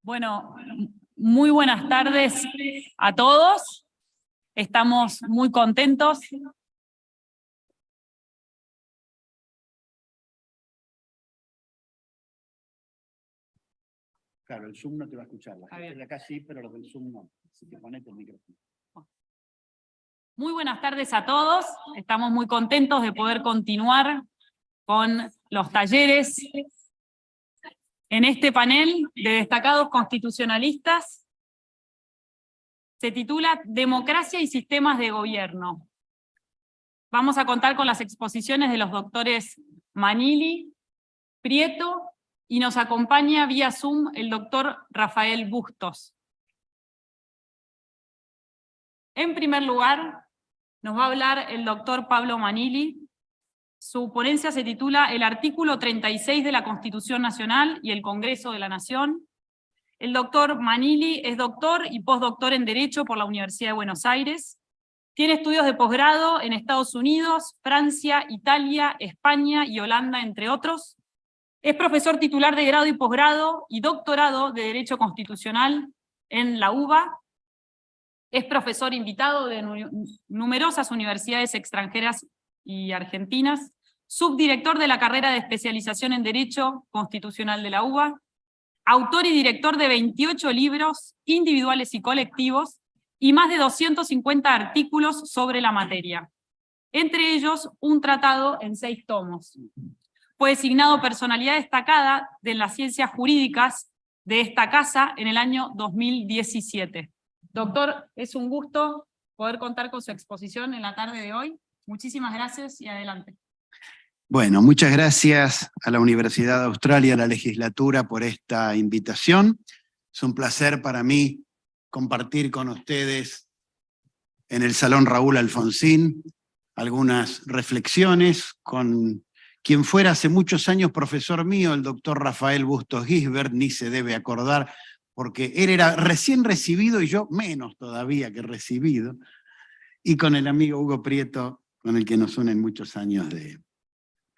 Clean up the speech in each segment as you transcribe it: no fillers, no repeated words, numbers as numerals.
Bueno, muy buenas tardes a todos. Estamos muy contentos. Claro, el Zoom no te va a escuchar. La gente de acá sí, pero los del Zoom no. Así que ponete el micrófono. Muy buenas tardes a todos. Estamos muy contentos de poder continuar con los talleres en este panel de destacados constitucionalistas. Se titula Democracia y sistemas de gobierno. Vamos a contar con las exposiciones de los doctores Manili, Prieto, y nos acompaña vía Zoom el doctor Rafael Bustos. En primer lugar, nos va a hablar el doctor Pablo Manili. Su ponencia se titula El artículo 36 de la Constitución Nacional y el Congreso de la Nación. El doctor Manili es doctor y postdoctor en Derecho por la Universidad de Buenos Aires. Tiene estudios de posgrado en Estados Unidos, Francia, Italia, España y Holanda, entre otros. Es profesor titular de grado y posgrado y doctorado de Derecho Constitucional en la UBA. Es profesor invitado de numerosas universidades extranjeras y argentinas, subdirector de la carrera de especialización en Derecho Constitucional de la UBA, autor y director de 28 libros individuales y colectivos y más de 250 artículos sobre la materia. Entre ellos, un tratado en 6 tomos. Fue designado personalidad destacada de las ciencias jurídicas de esta casa en el año 2017. Doctor, es un gusto poder contar con su exposición en la tarde de hoy. Muchísimas gracias y adelante. Bueno, muchas gracias a la Universidad de Australia, a la legislatura, por esta invitación. Es un placer para mí compartir con ustedes en el Salón Raúl Alfonsín algunas reflexiones con quien fuera hace muchos años profesor mío, el doctor Rafael Bustos Gisbert, ni se debe acordar, porque él era recién recibido y yo menos todavía que recibido, y con el amigo Hugo Prieto, con el que nos unen muchos años de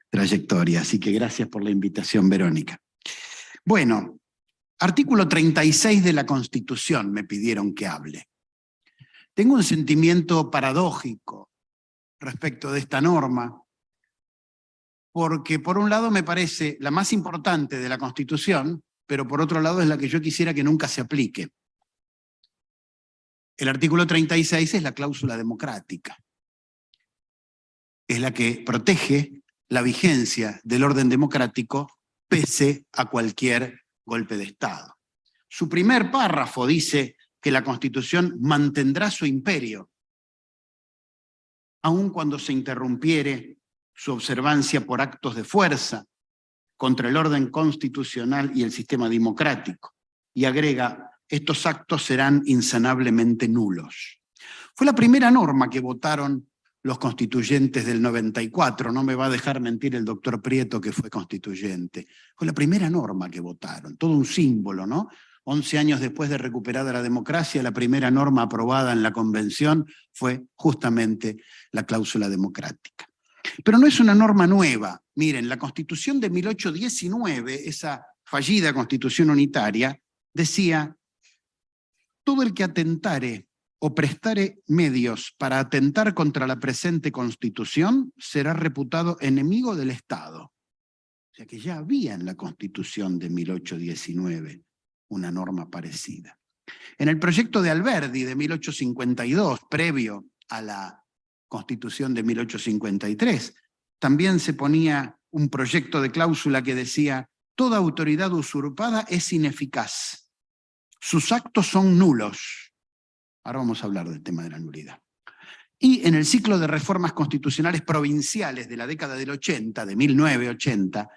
trayectoria. Así que gracias por la invitación, Verónica. Bueno, artículo 36 de la Constitución me pidieron que hable. Tengo un sentimiento paradójico respecto de esta norma, porque por un lado me parece la más importante de la Constitución, pero por otro lado es la que yo quisiera que nunca se aplique. El artículo 36 es la cláusula democrática. Es la que protege la vigencia del orden democrático pese a cualquier golpe de Estado. Su primer párrafo dice que la Constitución mantendrá su imperio, aun cuando se interrumpiere su observancia por actos de fuerza contra el orden constitucional y el sistema democrático. Y agrega, estos actos serán insanablemente nulos. Fue la primera norma que votaron los constituyentes del 94, no me va a dejar mentir el doctor Prieto que fue constituyente. Fue la primera norma que votaron, todo un símbolo, ¿no? 11 años después de recuperada la democracia, la primera norma aprobada en la Convención fue justamente la cláusula democrática. Pero no es una norma nueva. Miren, la Constitución de 1819, esa fallida Constitución unitaria, decía, todo el que atentare o prestare medios para atentar contra la presente Constitución será reputado enemigo del Estado. O sea que ya había en la Constitución de 1819 una norma parecida. En el proyecto de Alberdi de 1852, previo a la Constitución de 1853, también se ponía un proyecto de cláusula que decía, toda autoridad usurpada es ineficaz, sus actos son nulos. Ahora vamos a hablar del tema de la nulidad. Y en el ciclo de reformas constitucionales provinciales de la década del 80, de 1980,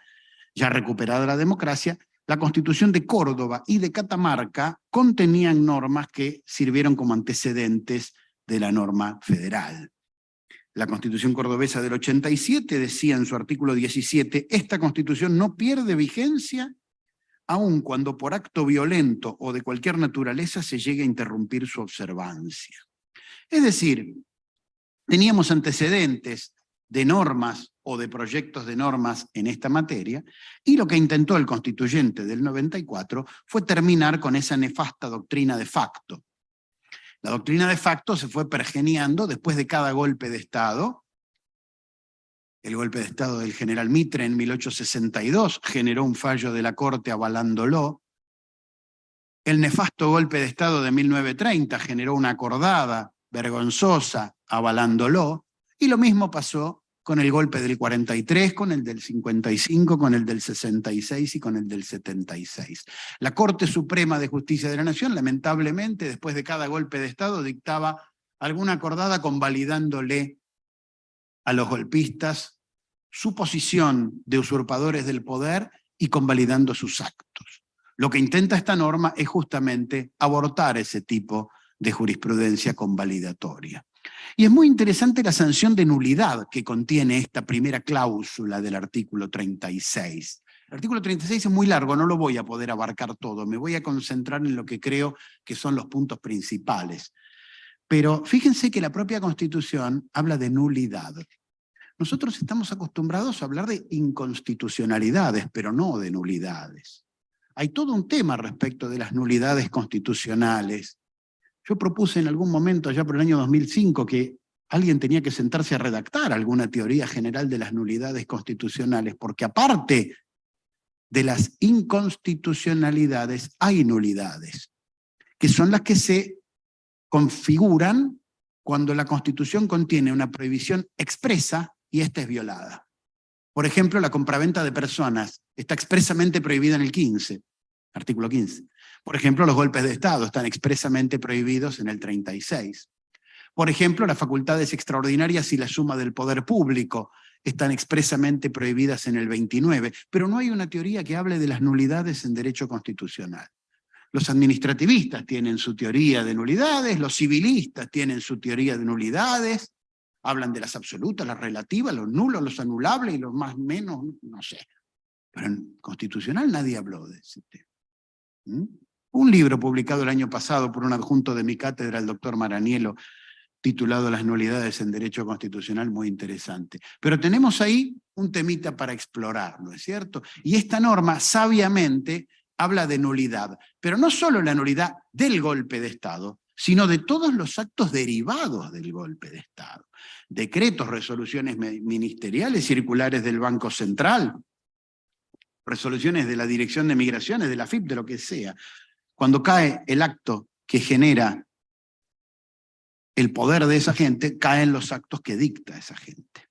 ya recuperada la democracia, la Constitución de Córdoba y de Catamarca contenían normas que sirvieron como antecedentes de la norma federal. La Constitución cordobesa del 87 decía en su artículo 17, esta Constitución no pierde vigencia aun cuando por acto violento o de cualquier naturaleza se llegue a interrumpir su observancia. Es decir, teníamos antecedentes de normas o de proyectos de normas en esta materia, y lo que intentó el constituyente del 94 fue terminar con esa nefasta doctrina de facto. La doctrina de facto se fue pergeñando después de cada golpe de Estado. El golpe de Estado del general Mitre en 1862 generó un fallo de la Corte avalándolo. El nefasto golpe de Estado de 1930 generó una acordada vergonzosa avalándolo, y lo mismo pasó con el golpe del 43, con el del 55, con el del 66 y con el del 76. La Corte Suprema de Justicia de la Nación, lamentablemente, después de cada golpe de Estado, dictaba alguna acordada convalidándole a los golpistas su posición de usurpadores del poder y convalidando sus actos. Lo que intenta esta norma es justamente abortar ese tipo de jurisprudencia convalidatoria. Y es muy interesante la sanción de nulidad que contiene esta primera cláusula del artículo 36. El artículo 36 es muy largo, no lo voy a poder abarcar todo, me voy a concentrar en lo que creo que son los puntos principales. Pero fíjense que la propia Constitución habla de nulidad. Nosotros estamos acostumbrados a hablar de inconstitucionalidades, pero no de nulidades. Hay todo un tema respecto de las nulidades constitucionales. Yo propuse en algún momento, allá por el año 2005, que alguien tenía que sentarse a redactar alguna teoría general de las nulidades constitucionales, porque aparte de las inconstitucionalidades hay nulidades, que son las que se configuran cuando la Constitución contiene una prohibición expresa y esta es violada. Por ejemplo, la compraventa de personas está expresamente prohibida en el 15, artículo 15. Por ejemplo, los golpes de Estado están expresamente prohibidos en el 36. Por ejemplo, las facultades extraordinarias y la suma del poder público están expresamente prohibidas en el 29, pero no hay una teoría que hable de las nulidades en derecho constitucional. Los administrativistas tienen su teoría de nulidades, los civilistas tienen su teoría de nulidades, hablan de las absolutas, las relativas, los nulos, los anulables y los más menos, no sé. Pero en constitucional nadie habló de ese tema. Un libro publicado el año pasado por un adjunto de mi cátedra, el doctor Maranielo, titulado Las nulidades en derecho constitucional, muy interesante. Pero tenemos ahí un temita para explorar, ¿no es cierto? Y esta norma, sabiamente, habla de nulidad, pero no solo la nulidad del golpe de Estado, sino de todos los actos derivados del golpe de Estado. Decretos, resoluciones ministeriales, circulares del Banco Central, resoluciones de la Dirección de Migraciones, de la AFIP, de lo que sea. Cuando cae el acto que genera el poder de esa gente, caen los actos que dicta esa gente.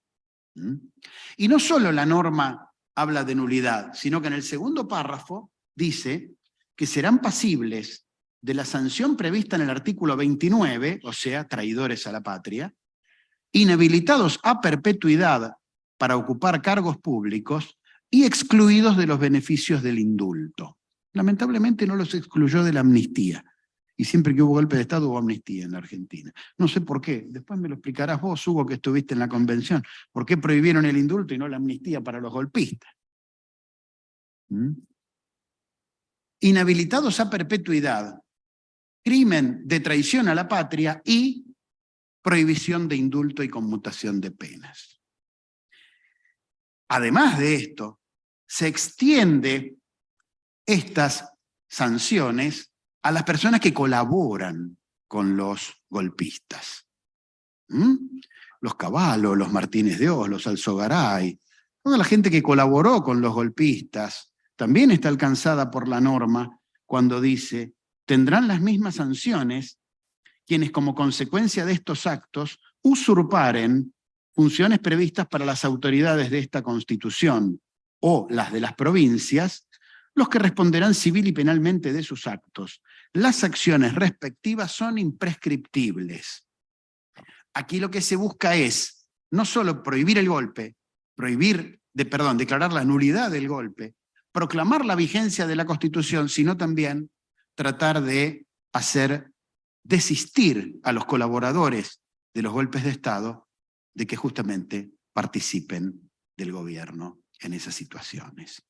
Y no solo la norma habla de nulidad, sino que en el segundo párrafo dice que serán pasibles de la sanción prevista en el artículo 29, o sea, traidores a la patria, inhabilitados a perpetuidad para ocupar cargos públicos y excluidos de los beneficios del indulto. Lamentablemente no los excluyó de la amnistía. Y siempre que hubo golpe de Estado hubo amnistía en la Argentina. No sé por qué, después me lo explicarás vos, Hugo, que estuviste en la convención. ¿Por qué prohibieron el indulto y no la amnistía para los golpistas? Inhabilitados a perpetuidad, crimen de traición a la patria y prohibición de indulto y conmutación de penas. Además de esto, se extiende estas sanciones a las personas que colaboran con los golpistas. Los Cavallo, los Martínez de Oz, los Alzogaray, toda la gente que colaboró con los golpistas, también está alcanzada por la norma cuando dice, tendrán las mismas sanciones quienes como consecuencia de estos actos usurparen funciones previstas para las autoridades de esta Constitución o las de las provincias, los que responderán civil y penalmente de sus actos. Las acciones respectivas son imprescriptibles. Aquí lo que se busca es no solo prohibir el golpe, declarar la nulidad del golpe, proclamar la vigencia de la Constitución, sino también tratar de hacer desistir a los colaboradores de los golpes de Estado de que justamente participen del gobierno en esas situaciones.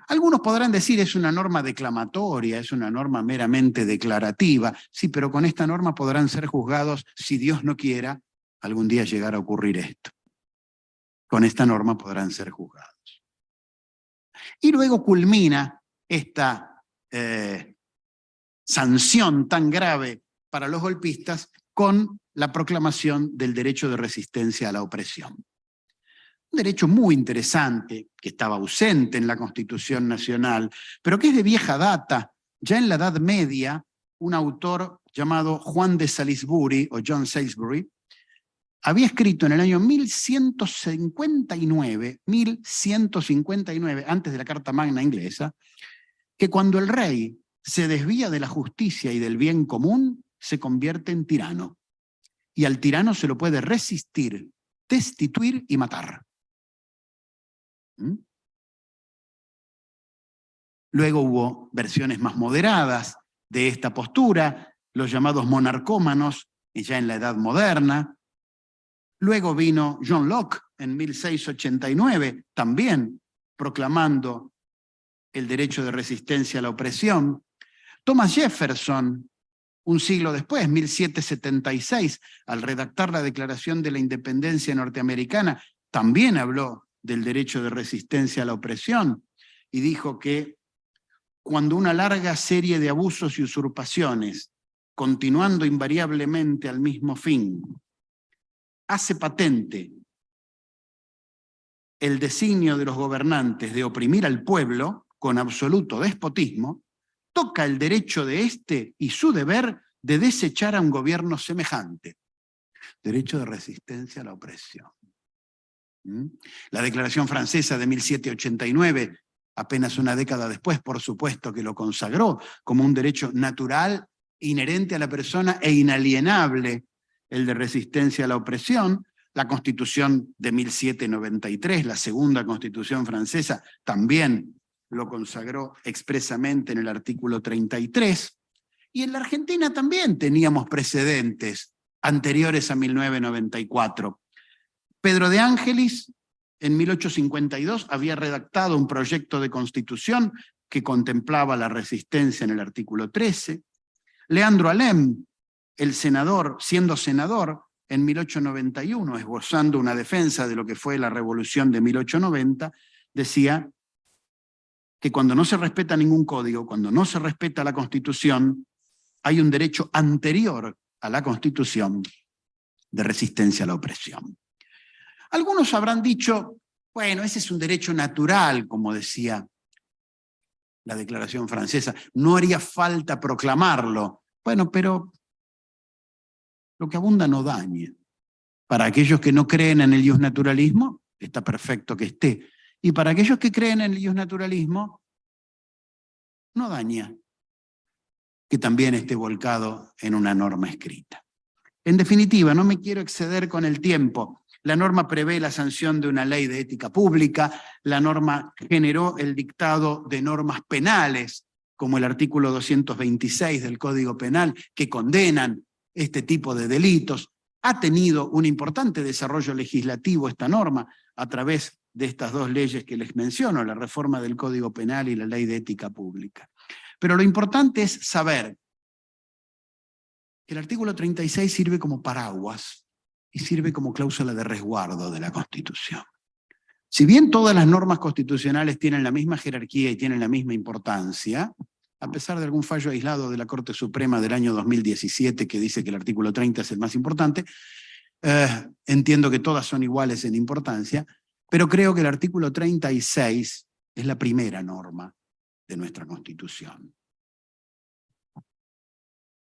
Algunos podrán decir es una norma declamatoria, es una norma meramente declarativa. Sí, pero con esta norma podrán ser juzgados, si Dios no quiera, algún día llegar a ocurrir esto. con esta norma podrán ser juzgados. Y luego culmina esta sanción tan grave para los golpistas con la proclamación del derecho de resistencia a la opresión. Un derecho muy interesante, que estaba ausente en la Constitución Nacional, pero que es de vieja data. Ya en la Edad Media, un autor llamado Juan de Salisbury, o John Salisbury, había escrito en el año 1159, antes de la Carta Magna inglesa, que cuando el rey se desvía de la justicia y del bien común, se convierte en tirano. Y al tirano se lo puede resistir, destituir y matar. Luego hubo versiones más moderadas de esta postura, los llamados monarcómanos, ya en la Edad Moderna. Luego vino John Locke en 1689, también proclamando el derecho de resistencia a la opresión. Thomas Jefferson, un siglo después, 1776, al redactar la Declaración de la Independencia Norteamericana, también habló del derecho de resistencia a la opresión y dijo que cuando una larga serie de abusos y usurpaciones, continuando invariablemente al mismo fin, hace patente el designio de los gobernantes de oprimir al pueblo con absoluto despotismo, toca el derecho de éste y su deber de desechar a un gobierno semejante. Derecho de resistencia a la opresión. La Declaración Francesa de 1789, apenas una década después, por supuesto que lo consagró como un derecho natural, inherente a la persona e inalienable, el de resistencia a la opresión. La Constitución de 1793, la segunda Constitución francesa, también lo consagró expresamente en el artículo 33. Y en la Argentina también teníamos precedentes anteriores a 1994. Pedro de Ángelis, en 1852, había redactado un proyecto de constitución que contemplaba la resistencia en el artículo 13. Leandro Alem, el senador, siendo senador, en 1891, esbozando una defensa de lo que fue la Revolución de 1890, decía que cuando no se respeta ningún código, cuando no se respeta la Constitución, hay un derecho anterior a la Constitución de resistencia a la opresión. Algunos habrán dicho, bueno, ese es un derecho natural, como decía la Declaración Francesa, no haría falta proclamarlo. Bueno, pero lo que abunda no daña. Para aquellos que no creen en el iusnaturalismo, está perfecto que esté. Y para aquellos que creen en el iusnaturalismo, no daña que también esté volcado en una norma escrita. En definitiva, no me quiero exceder con el tiempo. La norma prevé la sanción de una ley de ética pública, la norma generó el dictado de normas penales, como el artículo 226 del Código Penal, que condenan este tipo de delitos. Ha tenido un importante desarrollo legislativo esta norma a través de estas dos leyes que les menciono, la reforma del Código Penal y la ley de ética pública. Pero lo importante es saber que el artículo 36 sirve como paraguas y sirve como cláusula de resguardo de la Constitución. Si bien todas las normas constitucionales tienen la misma jerarquía y tienen la misma importancia, a pesar de algún fallo aislado de la Corte Suprema del año 2017 que dice que el artículo 30 es el más importante, entiendo que todas son iguales en importancia, pero creo que el artículo 36 es la primera norma de nuestra Constitución.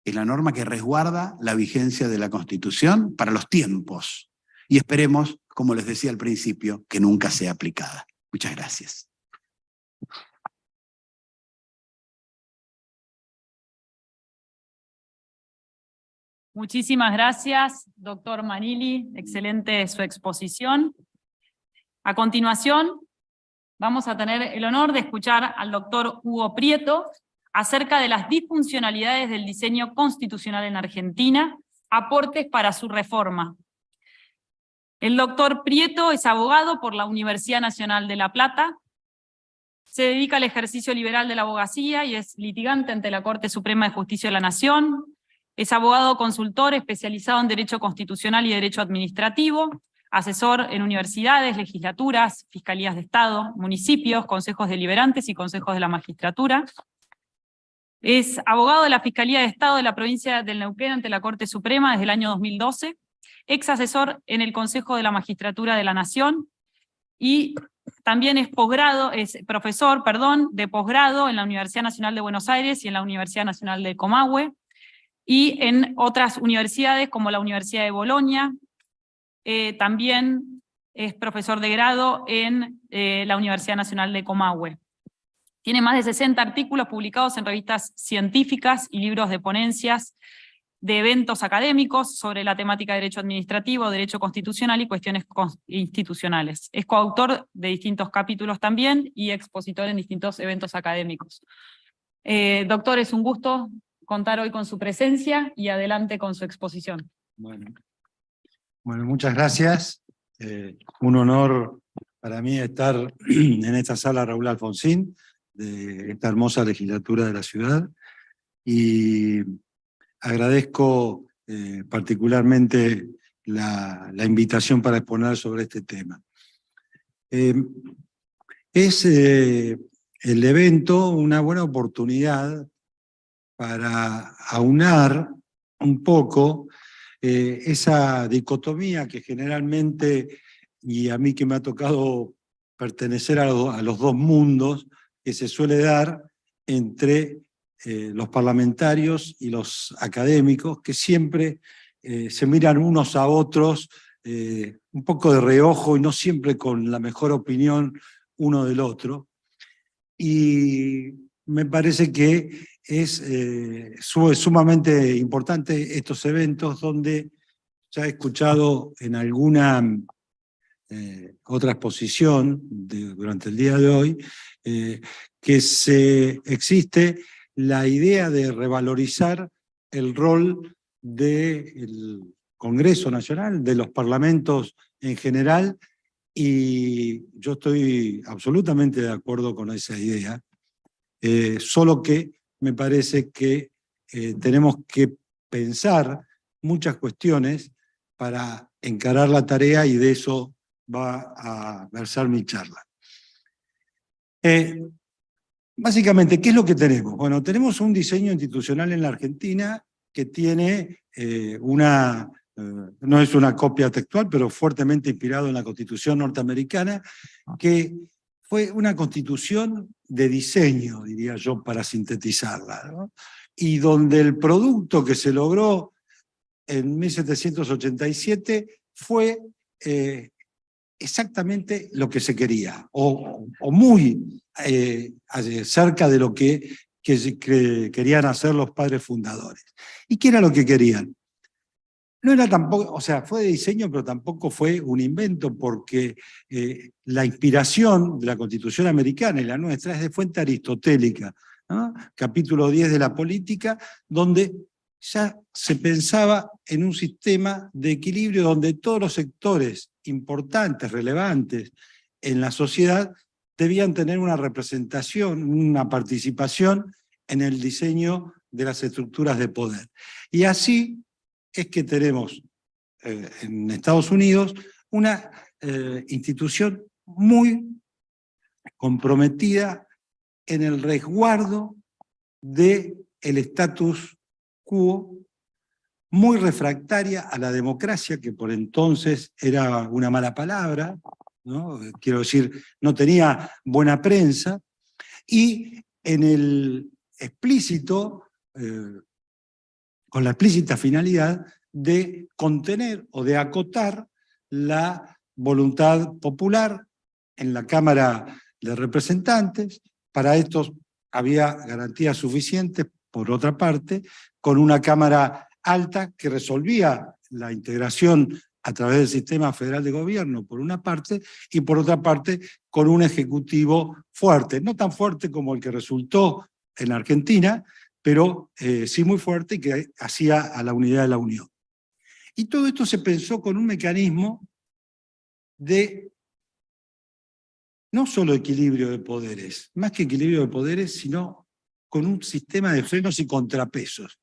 Es la norma que resguarda la vigencia de la Constitución para los tiempos. Y esperemos, como les decía al principio, que nunca sea aplicada. Muchas gracias. Muchísimas gracias, doctor Manili. Excelente su exposición. A continuación, vamos a tener el honor de escuchar al doctor Hugo Prieto acerca de las disfuncionalidades del diseño constitucional en Argentina, aportes para su reforma. El doctor Prieto es abogado por la Universidad Nacional de La Plata, se dedica al ejercicio liberal de la abogacía y es litigante ante la Corte Suprema de Justicia de la Nación. Es abogado consultor especializado en Derecho Constitucional y Derecho Administrativo. asesor en universidades, legislaturas, fiscalías de Estado, municipios, consejos deliberantes y consejos de la magistratura. Es abogado de la Fiscalía de Estado de la provincia del Neuquén ante la Corte Suprema desde el año 2012, ex asesor en el Consejo de la Magistratura de la Nación y también es profesor de posgrado en la Universidad Nacional de Buenos Aires y en la Universidad Nacional de Comahue y en otras universidades como la Universidad de Bolonia. También es profesor de grado en la Universidad Nacional de Comahue. Tiene más de 60 artículos publicados en revistas científicas y libros de ponencias de eventos académicos sobre la temática de derecho administrativo, derecho constitucional y cuestiones institucionales. Es coautor de distintos capítulos también y expositor en distintos eventos académicos. Doctor, es un gusto contar hoy con su presencia y adelante con su exposición. Bueno, muchas gracias. Un honor para mí estar en esta sala Raúl Alfonsín, de esta hermosa legislatura de la ciudad, y agradezco particularmente la invitación para exponer sobre este tema. Es el evento una buena oportunidad para aunar un poco esa dicotomía que generalmente, y a mí que me ha tocado pertenecer a los dos mundos, que se suele dar entre los parlamentarios y los académicos, que siempre se miran unos a otros un poco de reojo y no siempre con la mejor opinión uno del otro. Y me parece que es sumamente importante estos eventos donde ya he escuchado en alguna otra exposición durante el día de hoy que existe la idea de revalorizar el rol del Congreso Nacional, de los parlamentos en general, y yo estoy absolutamente de acuerdo con esa idea, solo que me parece que tenemos que pensar muchas cuestiones para encarar la tarea, y de eso va a versar mi charla. Básicamente, ¿qué es lo que tenemos? Bueno, tenemos un diseño institucional en la Argentina que tiene no es una copia textual, pero fuertemente inspirado en la Constitución norteamericana, que fue una constitución de diseño, diría yo, para sintetizarla, ¿no? Y donde el producto que se logró en 1787 fue exactamente lo que se quería, o muy cerca de lo que querían hacer los padres fundadores. ¿Y qué era lo que querían? No era tampoco, o sea, fue de diseño, pero tampoco fue un invento, porque la inspiración de la Constitución americana y la nuestra es de fuente aristotélica, ¿no? Capítulo 10 de la política, donde ya se pensaba en un sistema de equilibrio donde todos los sectores importantes, relevantes en la sociedad, debían tener una representación, una participación en el diseño de las estructuras de poder. Y así es que tenemos en Estados Unidos una institución muy comprometida en el resguardo del status quo, muy refractaria a la democracia, que por entonces era una mala palabra, ¿no? Quiero decir, no tenía buena prensa, y en el explícito, con la explícita finalidad de contener o de acotar la voluntad popular en la Cámara de Representantes. Para esto había garantías suficientes, por otra parte, con una Cámara alta que resolvía la integración a través del sistema federal de gobierno, por una parte, y por otra parte, con un ejecutivo fuerte, no tan fuerte como el que resultó en Argentina, pero sí muy fuerte, y que hacía a la unidad de la Unión. Y todo esto se pensó con un mecanismo de no solo equilibrio de poderes, más que equilibrio de poderes, sino con un sistema de frenos y contrapesos,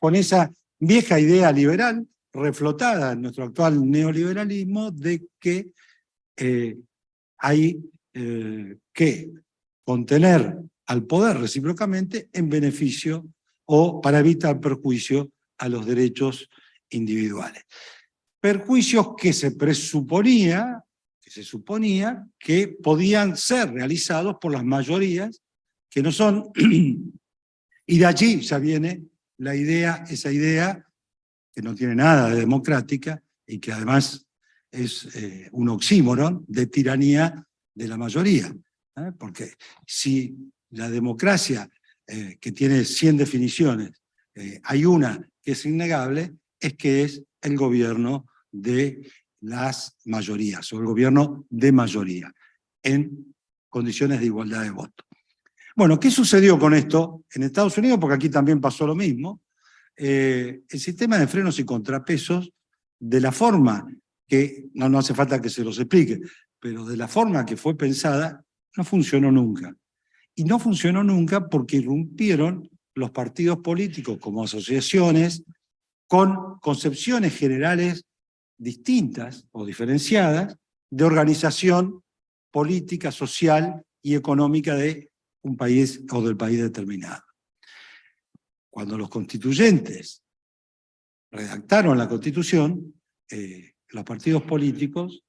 con esa vieja idea liberal reflotada en nuestro actual neoliberalismo de que hay que contener al poder recíprocamente en beneficio o para evitar perjuicio a los derechos individuales. Perjuicios que se suponía que podían ser realizados por las mayorías, que no son, y de allí ya viene la idea, esa idea que no tiene nada de democrática y que además es un oxímoron de tiranía de la mayoría. Porque si la democracia, que tiene 100 definiciones, hay una que es innegable, es que es el gobierno de las mayorías, o el gobierno de mayoría, en condiciones de igualdad de voto. Bueno, ¿qué sucedió con esto en Estados Unidos? Porque aquí también pasó lo mismo. El sistema de frenos y contrapesos, de la forma que, no hace falta que se los explique, pero de la forma que fue pensada, no funcionó nunca. Y no funcionó nunca porque irrumpieron los partidos políticos como asociaciones con concepciones generales distintas o diferenciadas de organización política, social y económica de un país o del país determinado. Cuando los constituyentes redactaron la Constitución, los partidos políticos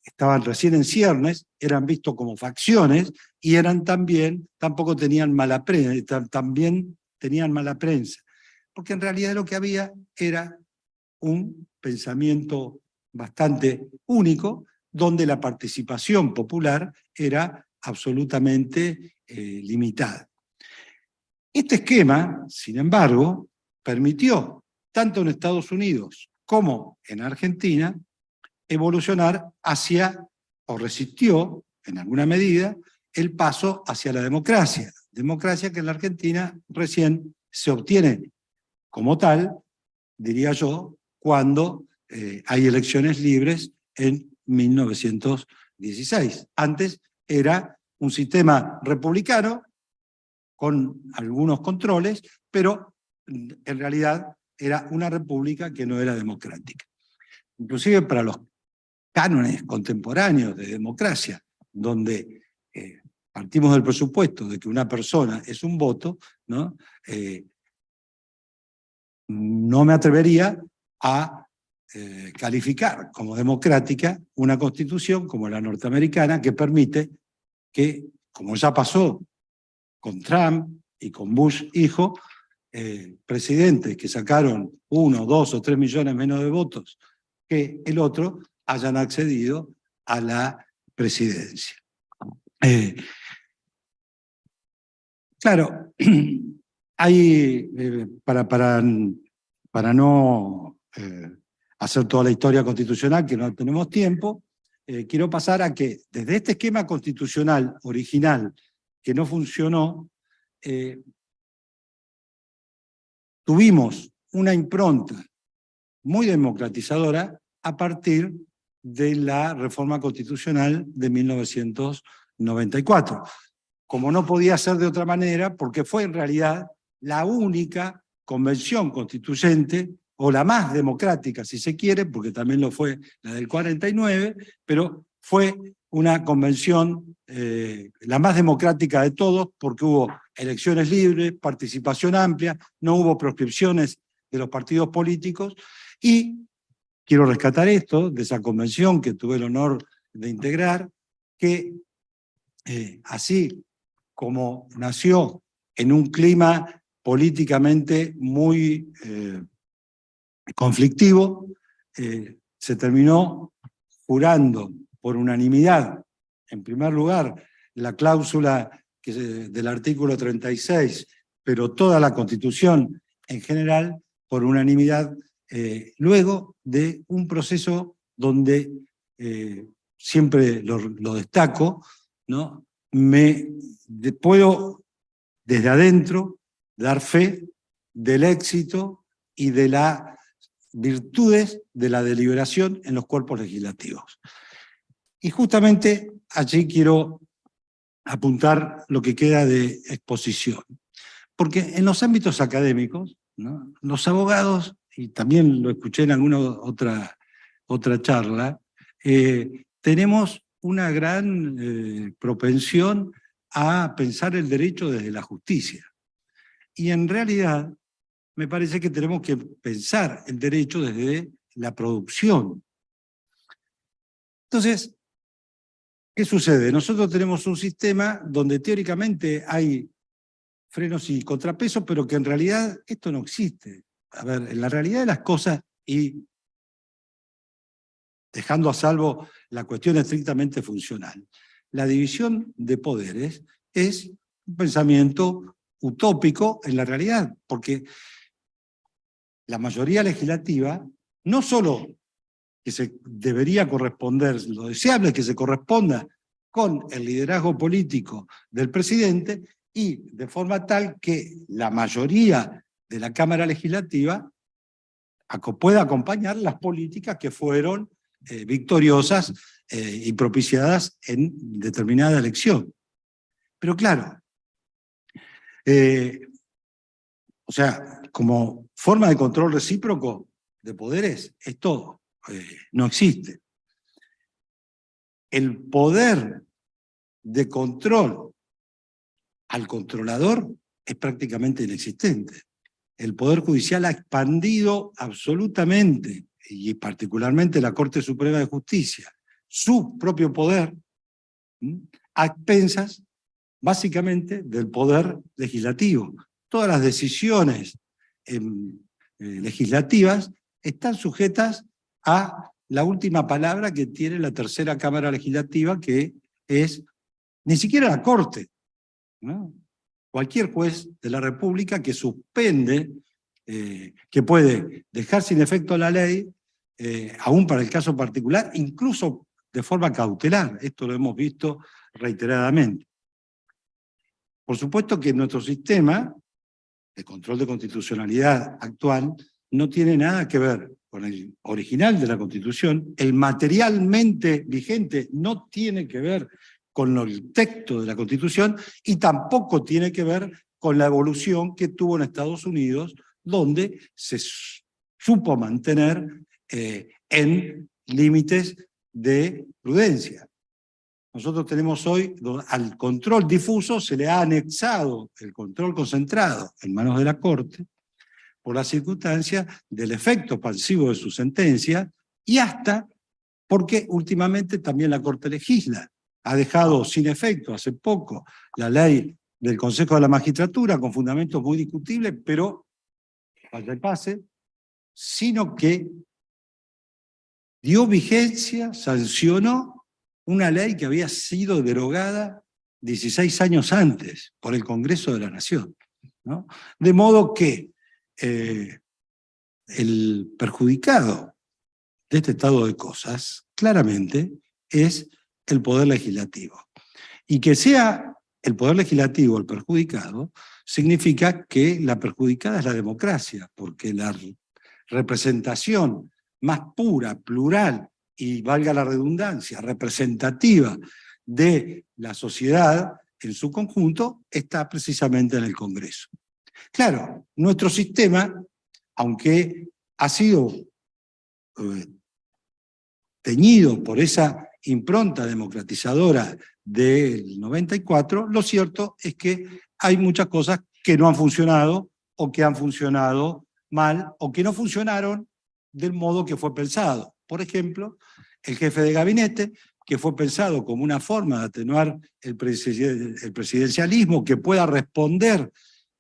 estaban recién en ciernes, eran vistos como facciones y eran tampoco tenían mala prensa, también tenían mala prensa, porque en realidad lo que había era un pensamiento bastante único, donde la participación popular era absolutamente limitada. Este esquema, sin embargo, permitió, tanto en Estados Unidos como en Argentina, evolucionar hacia, o resistió, en alguna medida, el paso hacia la democracia. Democracia que en la Argentina recién se obtiene como tal, diría yo, cuando hay elecciones libres en 1916. Antes era un sistema republicano con algunos controles, pero en realidad era una república que no era democrática. Inclusive para los cánones contemporáneos de democracia, donde partimos del presupuesto de que una persona es un voto, ¿no? No me atrevería a calificar como democrática una constitución como la norteamericana que permite que, como ya pasó con Trump y con Bush hijo, presidentes que sacaron 1, 2 o 3 millones menos de votos que el otro hayan accedido a la presidencia. Claro, hay, para no hacer toda la historia constitucional, que no tenemos tiempo, quiero pasar a que desde este esquema constitucional original que no funcionó, tuvimos una impronta muy democratizadora a partir de la reforma constitucional de 1994. Como no podía ser de otra manera, porque fue en realidad la única convención constituyente, o la más democrática si se quiere, porque también lo fue la del 49, pero fue una convención la más democrática de todos, porque hubo elecciones libres, participación amplia, no hubo proscripciones de los partidos políticos, y quiero rescatar esto de esa convención que tuve el honor de integrar, que así como nació en un clima políticamente muy conflictivo, se terminó jurando por unanimidad, en primer lugar, la cláusula del artículo 36, pero toda la Constitución en general, por unanimidad, luego de un proceso donde, siempre lo destaco, ¿no? Puedo desde adentro dar fe del éxito y de las virtudes de la deliberación en los cuerpos legislativos. Y justamente allí quiero apuntar lo que queda de exposición. Porque en los ámbitos académicos, ¿no?, los abogados y también lo escuché en alguna otra charla, tenemos una gran propensión a pensar el derecho desde la justicia. Y en realidad me parece que tenemos que pensar el derecho desde la producción. Entonces, ¿qué sucede? Nosotros tenemos un sistema donde teóricamente hay frenos y contrapesos, pero que en realidad esto no existe. A ver, en la realidad de las cosas, y dejando a salvo la cuestión estrictamente funcional, la división de poderes es un pensamiento utópico en la realidad, porque la mayoría legislativa no solo que se debería corresponder, lo deseable es que se corresponda con el liderazgo político del presidente y de forma tal que la mayoría de la Cámara Legislativa pueda acompañar las políticas que fueron victoriosas y propiciadas en determinada elección. Pero claro, o sea, como forma de control recíproco de poderes, esto no existe. El poder de control al controlador es prácticamente inexistente. El Poder Judicial ha expandido absolutamente, y particularmente la Corte Suprema de Justicia, su propio poder, a expensas básicamente del poder legislativo. Todas las decisiones legislativas están sujetas a la última palabra que tiene la tercera Cámara Legislativa, que es ni siquiera la Corte, ¿no? Cualquier juez de la República que suspende, que puede dejar sin efecto la ley, aún para el caso particular, incluso de forma cautelar. Esto lo hemos visto reiteradamente. Por supuesto que nuestro sistema de control de constitucionalidad actual no tiene nada que ver con el original de la Constitución. El materialmente vigente no tiene que ver con el texto de la Constitución y tampoco tiene que ver con la evolución que tuvo en Estados Unidos, donde se supo mantener en límites de prudencia. Nosotros tenemos hoy, al control difuso se le ha anexado el control concentrado en manos de la Corte por la circunstancia del efecto expansivo de su sentencia y hasta porque últimamente también la Corte legisla. Ha dejado sin efecto hace poco la ley del Consejo de la Magistratura con fundamentos muy discutibles, pero vaya y pase, sino que dio vigencia, sancionó una ley que había sido derogada 16 años antes por el Congreso de la Nación, ¿no? De modo que el perjudicado de este estado de cosas claramente es el Poder Legislativo. Y que sea el Poder Legislativo el perjudicado significa que la perjudicada es la democracia, porque la representación más pura, plural y, valga la redundancia, representativa de la sociedad en su conjunto está precisamente en el Congreso. Claro, nuestro sistema, aunque ha sido teñido por esa impronta democratizadora del 94, lo cierto es que hay muchas cosas que no han funcionado o que han funcionado mal o que no funcionaron del modo que fue pensado. Por ejemplo, el jefe de gabinete, que fue pensado como una forma de atenuar el presidencialismo, que pueda responder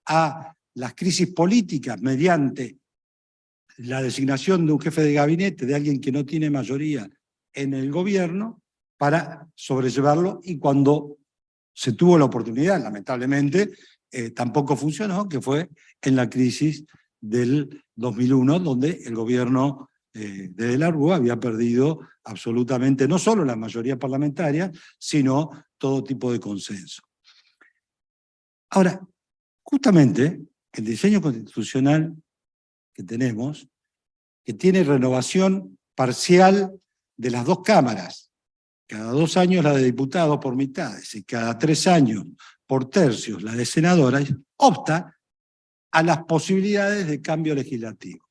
a las crisis políticas mediante la designación de un jefe de gabinete, de alguien que no tiene mayoría en el gobierno, para sobrellevarlo, y cuando se tuvo la oportunidad, lamentablemente, tampoco funcionó, que fue en la crisis del 2001, donde el gobierno de la Rúa había perdido absolutamente no solo la mayoría parlamentaria, sino todo tipo de consenso. Ahora, justamente el diseño constitucional que tenemos, que tiene renovación parcial de las dos cámaras, cada 2 años la de diputados por mitades y cada 3 años por tercios la de senadoras, opta a las posibilidades de cambio legislativo.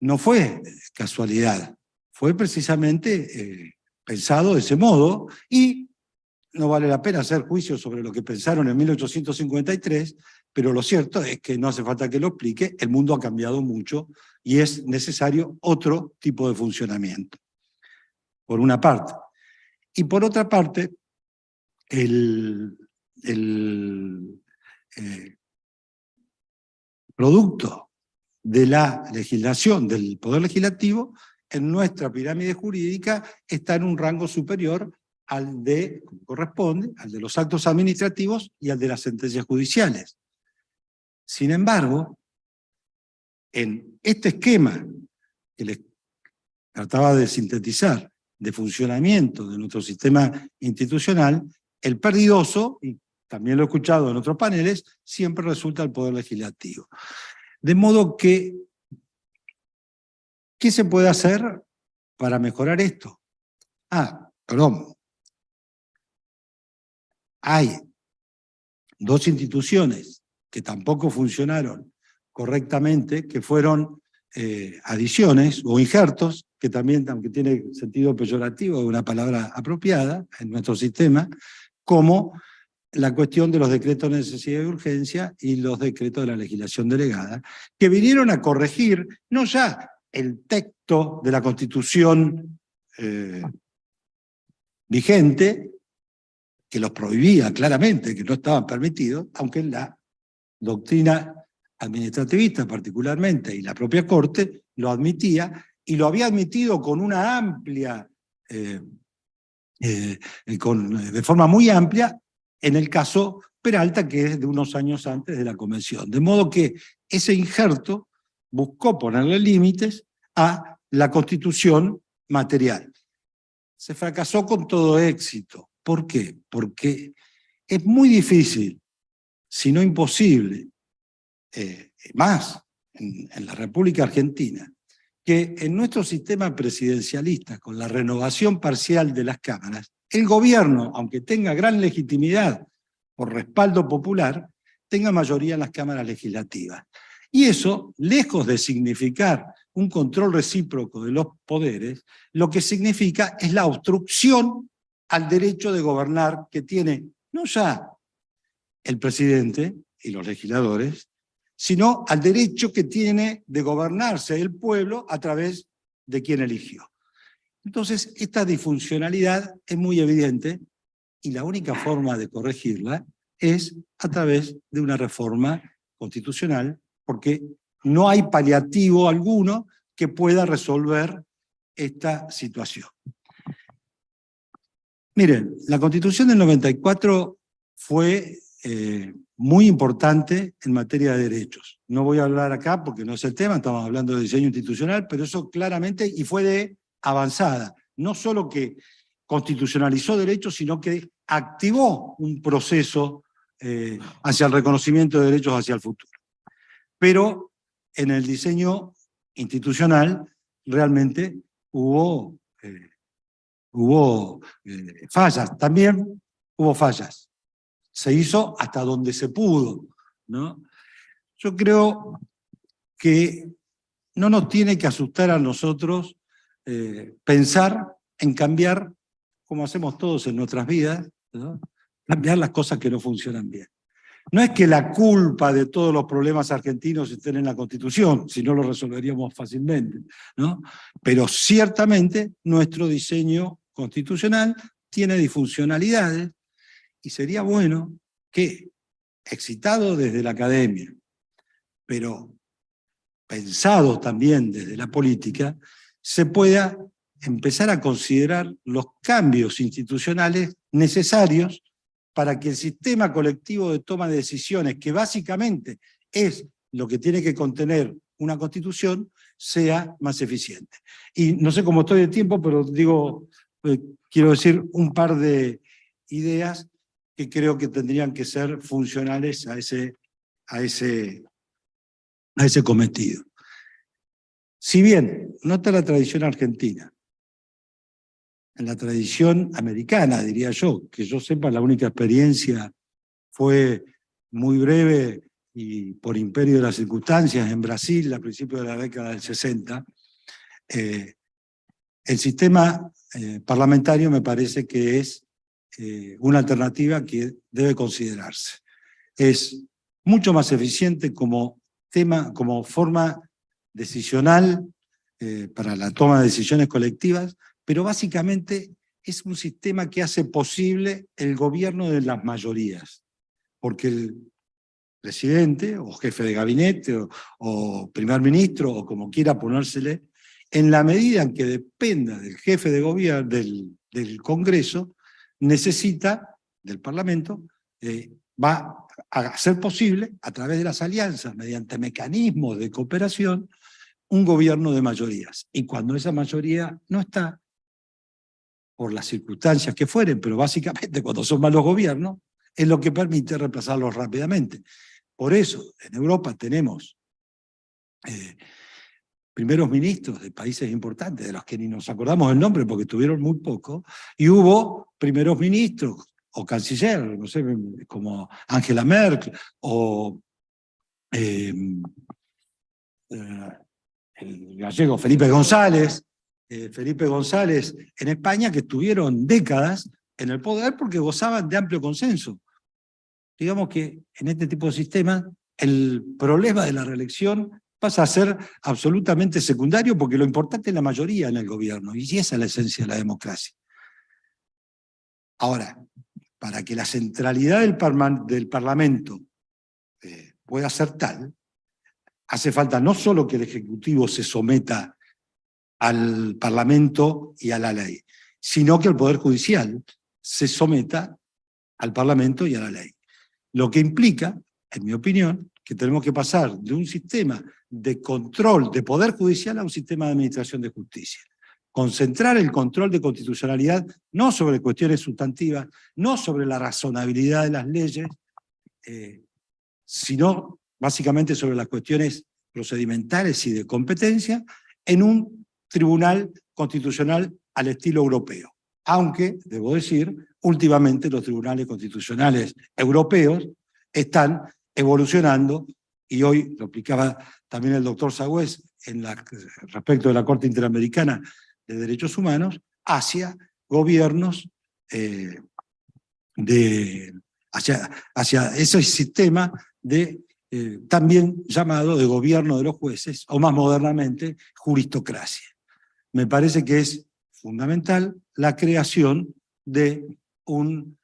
no fue casualidad, fue precisamente pensado de ese modo, y no vale la pena hacer juicio sobre lo que pensaron en 1853, pero lo cierto es que no hace falta que lo explique, el mundo ha cambiado mucho y es necesario otro tipo de funcionamiento, por una parte. Y por otra parte, el producto de la legislación del Poder Legislativo en nuestra pirámide jurídica está en un rango superior al de, como corresponde, al de los actos administrativos y al de las sentencias judiciales. Sin embargo, en este esquema que les trataba de sintetizar, de funcionamiento de nuestro sistema institucional, el perdidoso, y también lo he escuchado en otros paneles, siempre resulta el Poder Legislativo. De modo que, ¿qué se puede hacer para mejorar esto? Hay dos instituciones que tampoco funcionaron correctamente, que fueron adiciones o injertos, que también, aunque tiene sentido peyorativo, es una palabra apropiada en nuestro sistema, como la cuestión de los decretos de necesidad y urgencia y los decretos de la legislación delegada, que vinieron a corregir no ya el texto de la Constitución vigente, que los prohibía claramente, que no estaban permitidos, aunque en la doctrina administrativista particularmente, y la propia Corte, lo admitía, y lo había admitido con una amplia, de forma muy amplia, en el caso Peralta, que es de unos años antes de la Convención. De modo que ese injerto buscó ponerle límites a la Constitución material. Se fracasó con todo éxito. ¿Por qué? Porque es muy difícil, si no imposible, más en la República Argentina, que en nuestro sistema presidencialista, con la renovación parcial de las cámaras, el gobierno, aunque tenga gran legitimidad por respaldo popular, tenga mayoría en las cámaras legislativas. Y eso, lejos de significar un control recíproco de los poderes, lo que significa es la obstrucción al derecho de gobernar que tiene no ya el presidente y los legisladores, sino al derecho que tiene de gobernarse el pueblo a través de quien eligió. Entonces, esta disfuncionalidad es muy evidente y la única forma de corregirla es a través de una reforma constitucional, porque no hay paliativo alguno que pueda resolver esta situación. Miren, la Constitución del 94 fue muy importante en materia de derechos. No voy a hablar acá porque no es el tema, estamos hablando de diseño institucional, pero eso claramente, y fue de avanzada. No solo que constitucionalizó derechos, sino que activó un proceso hacia el reconocimiento de derechos hacia el futuro. Pero en el diseño institucional realmente hubo fallas, también hubo fallas. Se hizo hasta donde se pudo, ¿no? Yo creo que no nos tiene que asustar a nosotros pensar en cambiar, como hacemos todos en nuestras vidas, ¿no? Cambiar las cosas que no funcionan bien. No es que la culpa de todos los problemas argentinos estén en la Constitución, si no lo resolveríamos fácilmente, ¿no? Pero ciertamente nuestro diseño constitucional tiene disfuncionalidades y sería bueno que, excitado desde la academia, pero pensado también desde la política, se pueda empezar a considerar los cambios institucionales necesarios para que el sistema colectivo de toma de decisiones, que básicamente es lo que tiene que contener una Constitución, sea más eficiente. Y no sé cómo estoy de tiempo, pero digo, quiero decir un par de ideas que creo que tendrían que ser funcionales a ese cometido. Si bien no está la tradición argentina, en la tradición americana, diría yo, que yo sepa, la única experiencia fue muy breve y por imperio de las circunstancias en Brasil a principios de la década del 60, el sistema parlamentario me parece que es una alternativa que debe considerarse. Es mucho más eficiente como forma decisional para la toma de decisiones colectivas, pero básicamente es un sistema que hace posible el gobierno de las mayorías, porque el presidente o jefe de gabinete o primer ministro o como quiera ponérsele, en la medida en que dependa del jefe de gobierno, del Congreso, necesita del Parlamento, va a hacer posible, a través de las alianzas, mediante mecanismos de cooperación, un gobierno de mayorías. Y cuando esa mayoría no está, por las circunstancias que fueren, pero básicamente cuando son malos gobiernos, es lo que permite reemplazarlos rápidamente. Por eso, en Europa tenemos primeros ministros de países importantes, de los que ni nos acordamos el nombre porque tuvieron muy poco, y hubo primeros ministros o canciller, no sé, como Angela Merkel o el gallego Felipe González en España, que estuvieron décadas en el poder porque gozaban de amplio consenso. Digamos que en este tipo de sistemas el problema de la reelección pasa a ser absolutamente secundario porque lo importante es la mayoría en el gobierno, y esa es la esencia de la democracia. Ahora, para que la centralidad del Parlamento pueda ser tal, hace falta no solo que el Ejecutivo se someta al Parlamento y a la ley, sino que el Poder Judicial se someta al Parlamento y a la ley. Lo que implica, en mi opinión, que tenemos que pasar de un sistema de control de Poder Judicial a un sistema de administración de justicia. Concentrar el control de constitucionalidad no sobre cuestiones sustantivas, no sobre la razonabilidad de las leyes, sino básicamente sobre las cuestiones procedimentales y de competencia, en un tribunal constitucional al estilo europeo. Aunque, debo decir, últimamente los tribunales constitucionales europeos están evolucionando, y hoy lo explicaba también el doctor Sagüés respecto de la Corte Interamericana de Derechos Humanos, hacia gobiernos, hacia ese sistema también llamado de gobierno de los jueces, o más modernamente, juristocracia. Me parece que es fundamental la creación de un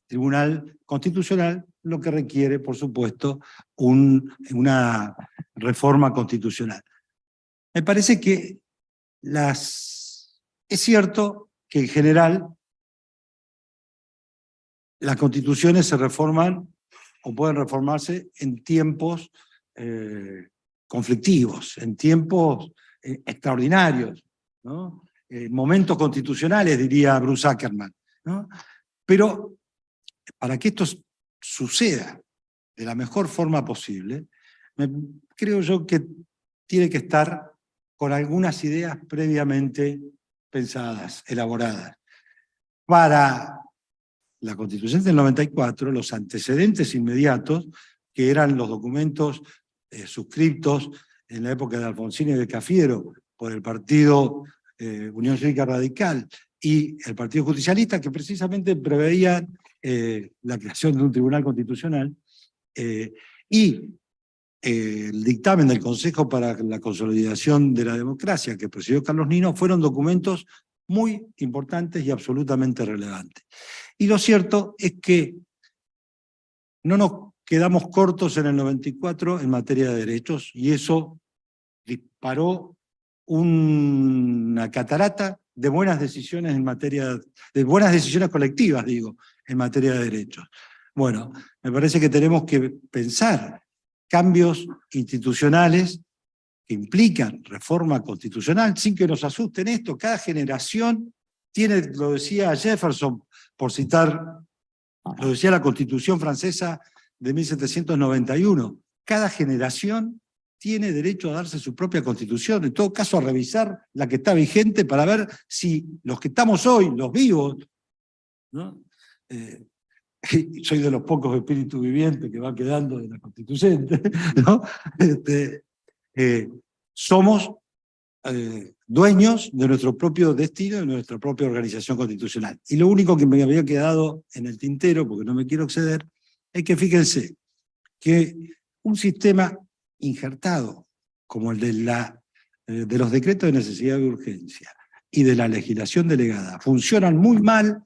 tribunal constitucional, lo que requiere, por supuesto, una reforma constitucional. Me parece que es cierto que en general las constituciones se reforman o pueden reformarse en tiempos conflictivos, en tiempos extraordinarios, ¿no? Momentos constitucionales, diría Bruce Ackerman, ¿no? Pero para que esto suceda de la mejor forma posible, creo yo que tiene que estar con algunas ideas previamente pensadas, elaboradas. Para la Constitución del 94, los antecedentes inmediatos, que eran los documentos suscriptos en la época de Alfonsín y de Cafiero por el Partido Unión Cívica Radical y el Partido Justicialista, que precisamente preveían la creación de un tribunal constitucional, y el dictamen del Consejo para la Consolidación de la Democracia, que presidió Carlos Nino, fueron documentos muy importantes y absolutamente relevantes. Y lo cierto es que no nos quedamos cortos en el 94 en materia de derechos, y eso disparó una catarata de buenas decisiones de buenas decisiones colectivas, digo, en materia de derechos. Bueno, me parece que tenemos que pensar cambios institucionales que implican reforma constitucional, sin que nos asusten esto. Cada generación tiene, lo decía Jefferson, por citar, lo decía la Constitución francesa de 1791, cada generación tiene derecho a darse su propia constitución, en todo caso a revisar la que está vigente para ver si los que estamos hoy, los vivos, ¿no? soy de los pocos espíritus vivientes que va quedando de la constituyente, ¿no? Somos dueños de nuestro propio destino, de nuestra propia organización constitucional. Y lo único que me había quedado en el tintero, porque no me quiero exceder, es que fíjense que un sistema injertado como el de los decretos de necesidad y urgencia y de la legislación delegada funcionan muy mal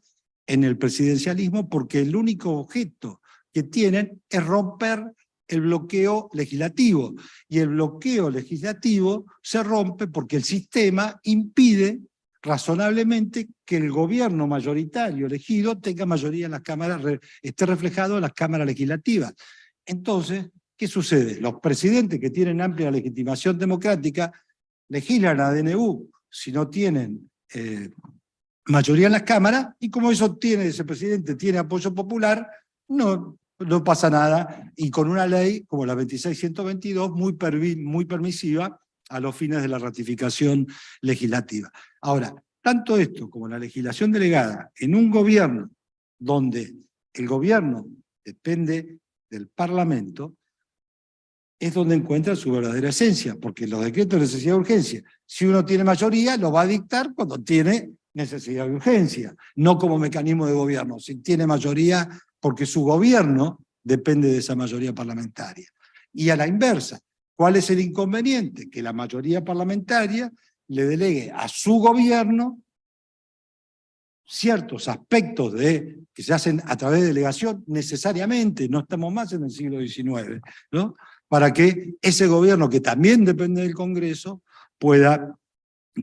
en el presidencialismo porque el único objeto que tienen es romper el bloqueo legislativo. Y el bloqueo legislativo se rompe porque el sistema impide razonablemente que el gobierno mayoritario elegido tenga mayoría en las cámaras, esté reflejado en las cámaras legislativas. Entonces, ¿qué sucede? Los presidentes que tienen amplia legitimación democrática legislan a DNU si no tienen mayoría en las cámaras, y como ese presidente tiene apoyo popular, no pasa nada, y con una ley como la 26.122 muy permisiva a los fines de la ratificación legislativa. Ahora, tanto esto como la legislación delegada en un gobierno donde el gobierno depende del Parlamento, es donde encuentra su verdadera esencia, porque los decretos de necesidad de urgencia, si uno tiene mayoría, lo va a dictar cuando tiene necesidad de urgencia, no como mecanismo de gobierno, si tiene mayoría porque su gobierno depende de esa mayoría parlamentaria. Y a la inversa, ¿cuál es el inconveniente? Que la mayoría parlamentaria le delegue a su gobierno ciertos aspectos que se hacen a través de delegación necesariamente, no estamos más en el siglo XIX, ¿no? Para que ese gobierno, que también depende del Congreso, pueda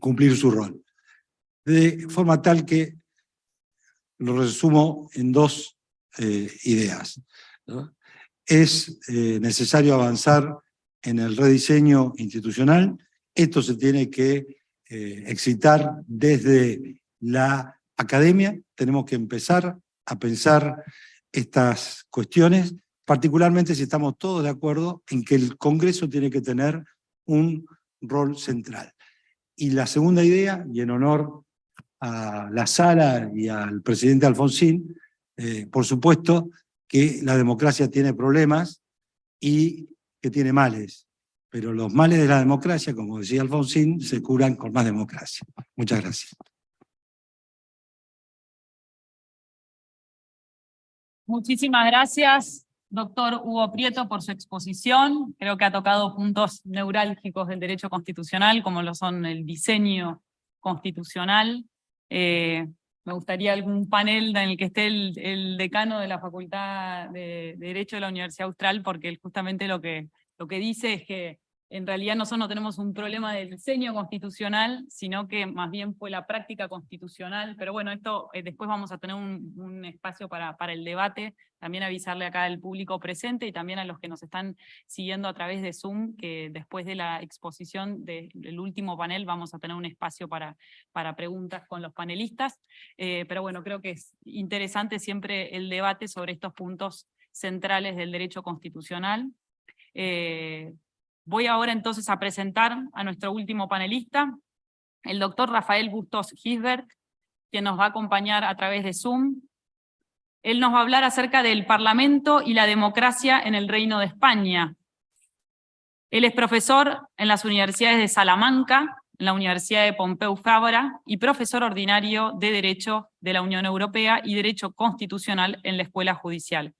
cumplir su rol. De forma tal que lo resumo en dos ideas, ¿no? Es necesario avanzar en el rediseño institucional. Esto se tiene que excitar desde la academia. Tenemos que empezar a pensar estas cuestiones, particularmente si estamos todos de acuerdo en que el Congreso tiene que tener un rol central. Y la segunda idea, y en honor a la sala y al presidente Alfonsín, por supuesto que la democracia tiene problemas y que tiene males, pero los males de la democracia, como decía Alfonsín, se curan con más democracia. Muchas gracias. Muchísimas gracias, doctor Hugo Prieto, por su exposición. Creo que ha tocado puntos neurálgicos del derecho constitucional, como lo son el diseño constitucional. Me gustaría algún panel en el que esté el decano de la Facultad de Derecho de la Universidad Austral, porque él justamente lo que dice es que en realidad nosotros no tenemos un problema del diseño constitucional, sino que más bien fue la práctica constitucional. Pero bueno, esto después vamos a tener un espacio para el debate. También avisarle acá al público presente y también a los que nos están siguiendo a través de Zoom, que después de la exposición del último panel vamos a tener un espacio para preguntas con los panelistas. Pero bueno, creo que es interesante siempre el debate sobre estos puntos centrales del derecho constitucional. Voy ahora entonces a presentar a nuestro último panelista, el doctor Rafael Bustos Gisbert, quien nos va a acompañar a través de Zoom. Él nos va a hablar acerca del Parlamento y la democracia en el Reino de España. Él es profesor en las universidades de Salamanca, en la Universidad de Pompeu Fabra, y profesor ordinario de Derecho de la Unión Europea y Derecho Constitucional en la Escuela Judicial.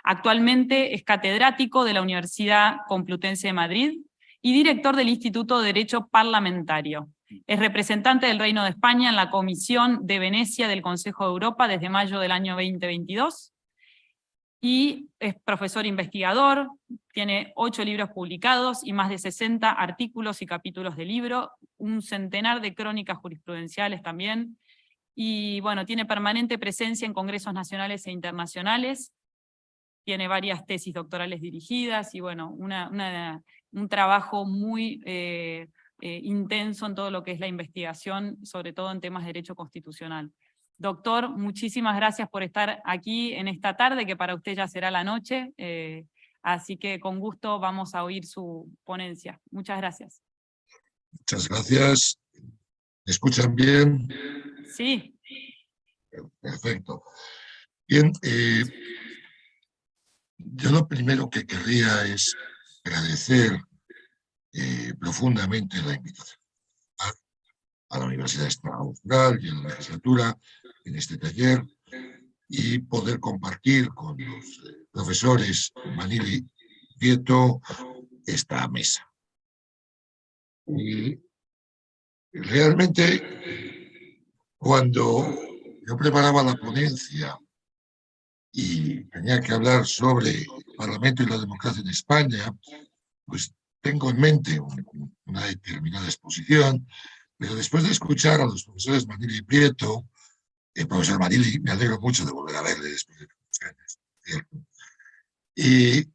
Actualmente es catedrático de la Universidad Complutense de Madrid y director del Instituto de Derecho Parlamentario. Es representante del Reino de España en la Comisión de Venecia del Consejo de Europa desde mayo del año 2022 y es profesor investigador, tiene 8 libros publicados y más de 60 artículos y capítulos de libro, un centenar de crónicas jurisprudenciales también, y bueno, tiene permanente presencia en congresos nacionales e internacionales, tiene varias tesis doctorales dirigidas y bueno, un trabajo muy intenso en todo lo que es la investigación, sobre todo en temas de derecho constitucional. Doctor, muchísimas gracias por estar aquí en esta tarde, que para usted ya será la noche, así que con gusto vamos a oír su ponencia. Muchas gracias. Muchas gracias. ¿Me escuchan bien? Sí. Perfecto. Bien, yo lo primero que querría es agradecer profundamente la invitación a la Universidad Austral y a la legislatura en este taller y poder compartir con los profesores Manili y Prieto esta mesa. Y realmente, cuando yo preparaba la ponencia y tenía que hablar sobre el Parlamento y la democracia en España, pues tengo en mente una determinada exposición, pero después de escuchar a los profesores Manili y Prieto, el profesor Manili, me alegro mucho de volver a verle después de muchos años, ¿cierto? Y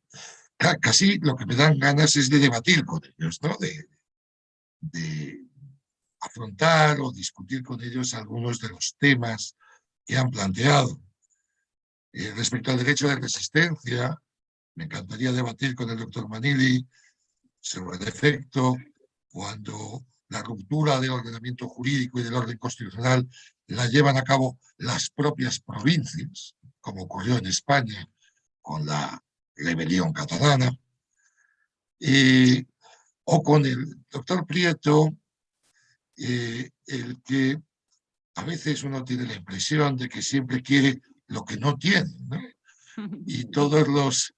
casi lo que me dan ganas es de debatir con ellos, ¿no? De afrontar o discutir con ellos algunos de los temas que han planteado. Respecto al derecho de resistencia, me encantaría debatir con el doctor Manili sobre el efecto cuando la ruptura del ordenamiento jurídico y del orden constitucional la llevan a cabo las propias provincias, como ocurrió en España con la rebelión catalana, o con el doctor Prieto, el que a veces uno tiene la impresión de que siempre quiere lo que no tiene, ¿no? Y todos los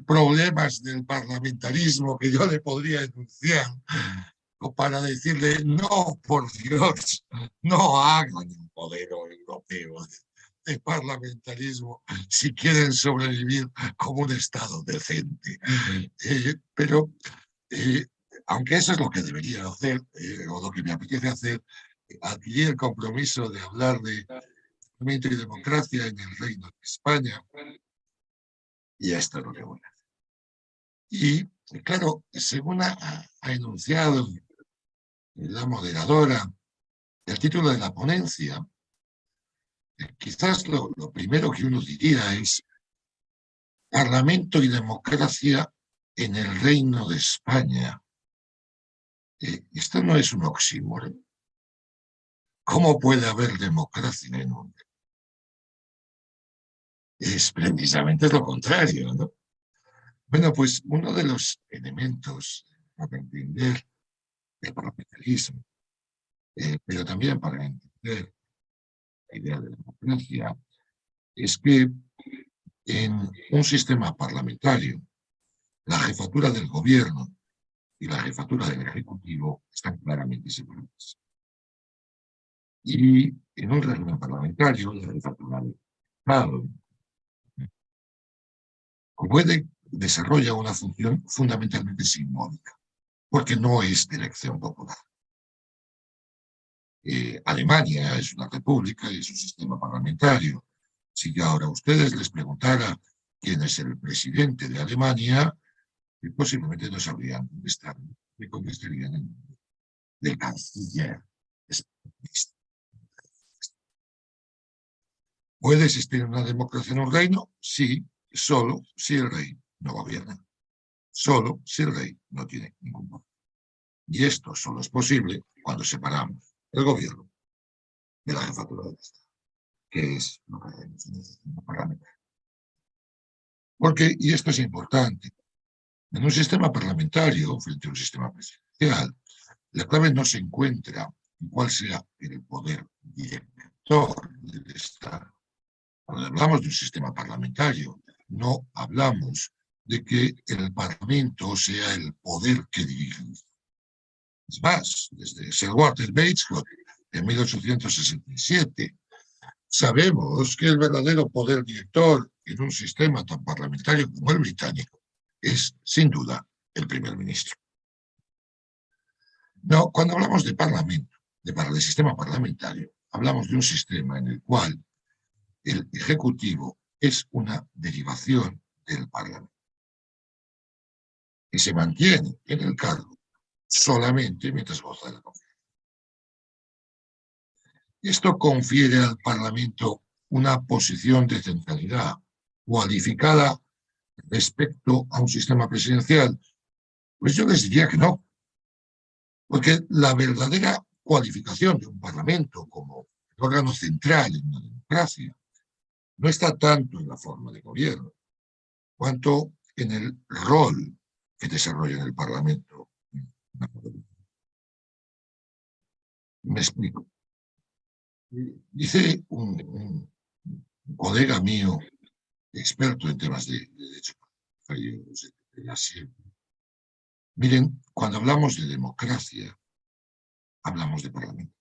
problemas del parlamentarismo que yo le podría enunciar, o para decirle, no, por Dios, no hagan un modelo europeo de parlamentarismo si quieren sobrevivir como un Estado decente. Pero, aunque eso es lo que debería hacer, o lo que me apetece hacer, adquirí el compromiso de hablar de parlamento y democracia en el Reino de España, y esto es lo que voy a hacer. Y, claro, según ha enunciado la moderadora, el título de la ponencia, quizás lo primero que uno diría es Parlamento y democracia en el Reino de España. Esto no es un oxímoron. ¿Cómo puede haber democracia en un reino? Es precisamente lo contrario, ¿no? Bueno, pues uno de los elementos para entender el parlamentarismo, pero también para entender la idea de democracia, es que en un sistema parlamentario, la jefatura del gobierno y la jefatura del ejecutivo están claramente separadas. Y en un régimen parlamentario, la jefatura del Estado desarrolla una función fundamentalmente simbólica, porque no es de elección popular. Alemania es una república y es un sistema parlamentario. Si yo ahora a ustedes les preguntara quién es el presidente de Alemania, posiblemente no sabrían contestar, me contestarían el nombre del canciller. ¿Puede existir una democracia en un reino? Sí, solo si el rey no gobierna. Solo si el rey no tiene ningún poder. Y esto solo es posible cuando separamos el gobierno de la jefatura del Estado, que es lo que hacemos en el sistema parlamentario. Porque, y esto es importante, en un sistema parlamentario, frente a un sistema presidencial, la clave no se encuentra en cuál sea el poder director del Estado. Cuando hablamos de un sistema parlamentario, no hablamos de que el Parlamento sea el poder que dirige. Es más, desde Sir Walter Bagehot, en 1867, sabemos que el verdadero poder director en un sistema tan parlamentario como el británico es, sin duda, el primer ministro. No, cuando hablamos de parlamento, del sistema parlamentario, hablamos de un sistema en el cual el ejecutivo es una derivación del parlamento y se mantiene en el cargo solamente mientras goza de la confianza. Esto confiere al Parlamento una posición de centralidad cualificada respecto a un sistema presidencial. Pues yo les diría que no, porque la verdadera cualificación de un Parlamento como órgano central en una democracia no está tanto en la forma de gobierno, cuanto en el rol que desarrolla en el Parlamento. Me explico. Dice un colega mío, experto en temas de derecho, miren, cuando hablamos de democracia, hablamos de Parlamento.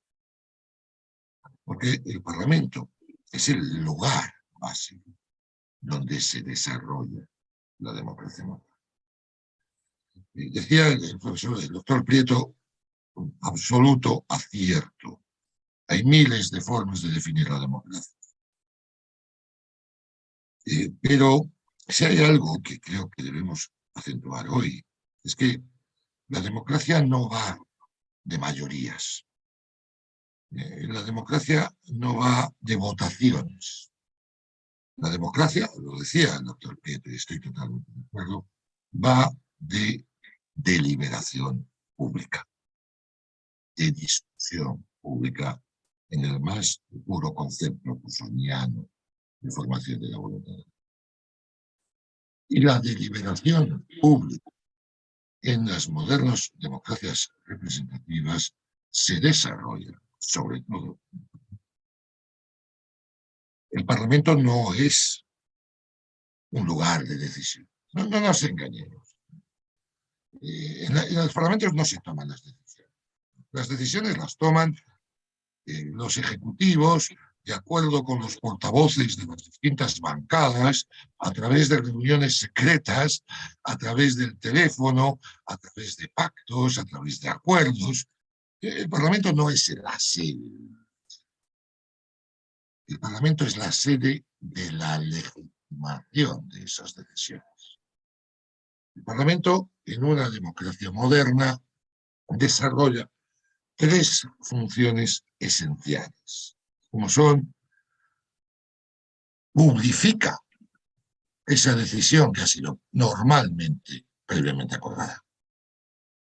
Porque el Parlamento es el lugar básico donde se desarrolla la democracia. Decía el profesor, el doctor Prieto, un absoluto acierto. Hay miles de formas de definir la democracia. Pero si hay algo que creo que debemos acentuar hoy, es que la democracia no va de mayorías. La democracia no va de votaciones. La democracia, lo decía el doctor Prieto, y estoy totalmente de acuerdo, va de deliberación pública, de discusión pública en el más puro concepto rusoniano de formación de la voluntad. Y la deliberación pública en las modernas democracias representativas se desarrolla, sobre todo. El Parlamento no es un lugar de decisión. No nos engañemos. En los parlamentos no se toman las decisiones. Las decisiones las toman los ejecutivos de acuerdo con los portavoces de las distintas bancadas, a través de reuniones secretas, a través del teléfono, a través de pactos, a través de acuerdos. El Parlamento no es la sede. El Parlamento es la sede de la legitimación de esas decisiones. El Parlamento, en una democracia moderna, desarrolla 3 funciones esenciales, como son: publifica esa decisión que ha sido normalmente previamente acordada,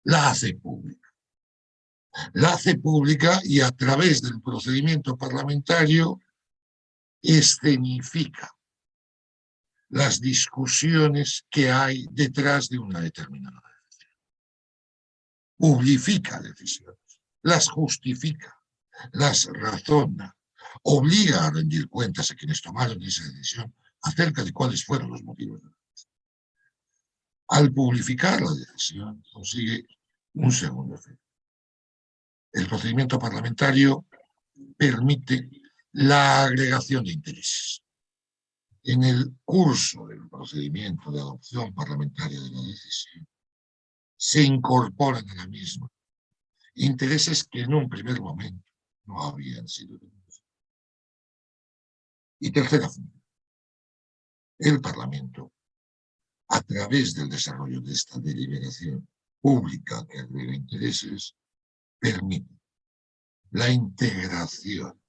la hace pública. La hace pública y a través del procedimiento parlamentario escenifica las discusiones que hay detrás de una determinada decisión. Publica decisiones, las justifica, las razona, obliga a rendir cuentas a quienes tomaron esa decisión acerca de cuáles fueron los motivos de la decisión. Al publicar la decisión consigue un segundo efecto. El procedimiento parlamentario permite la agregación de intereses. En el curso del procedimiento de adopción parlamentaria de la decisión, se incorporan a la misma intereses que en un primer momento no habían sido tenidos. Y tercera función, el Parlamento, a través del desarrollo de esta deliberación pública que agrega intereses, permite la integración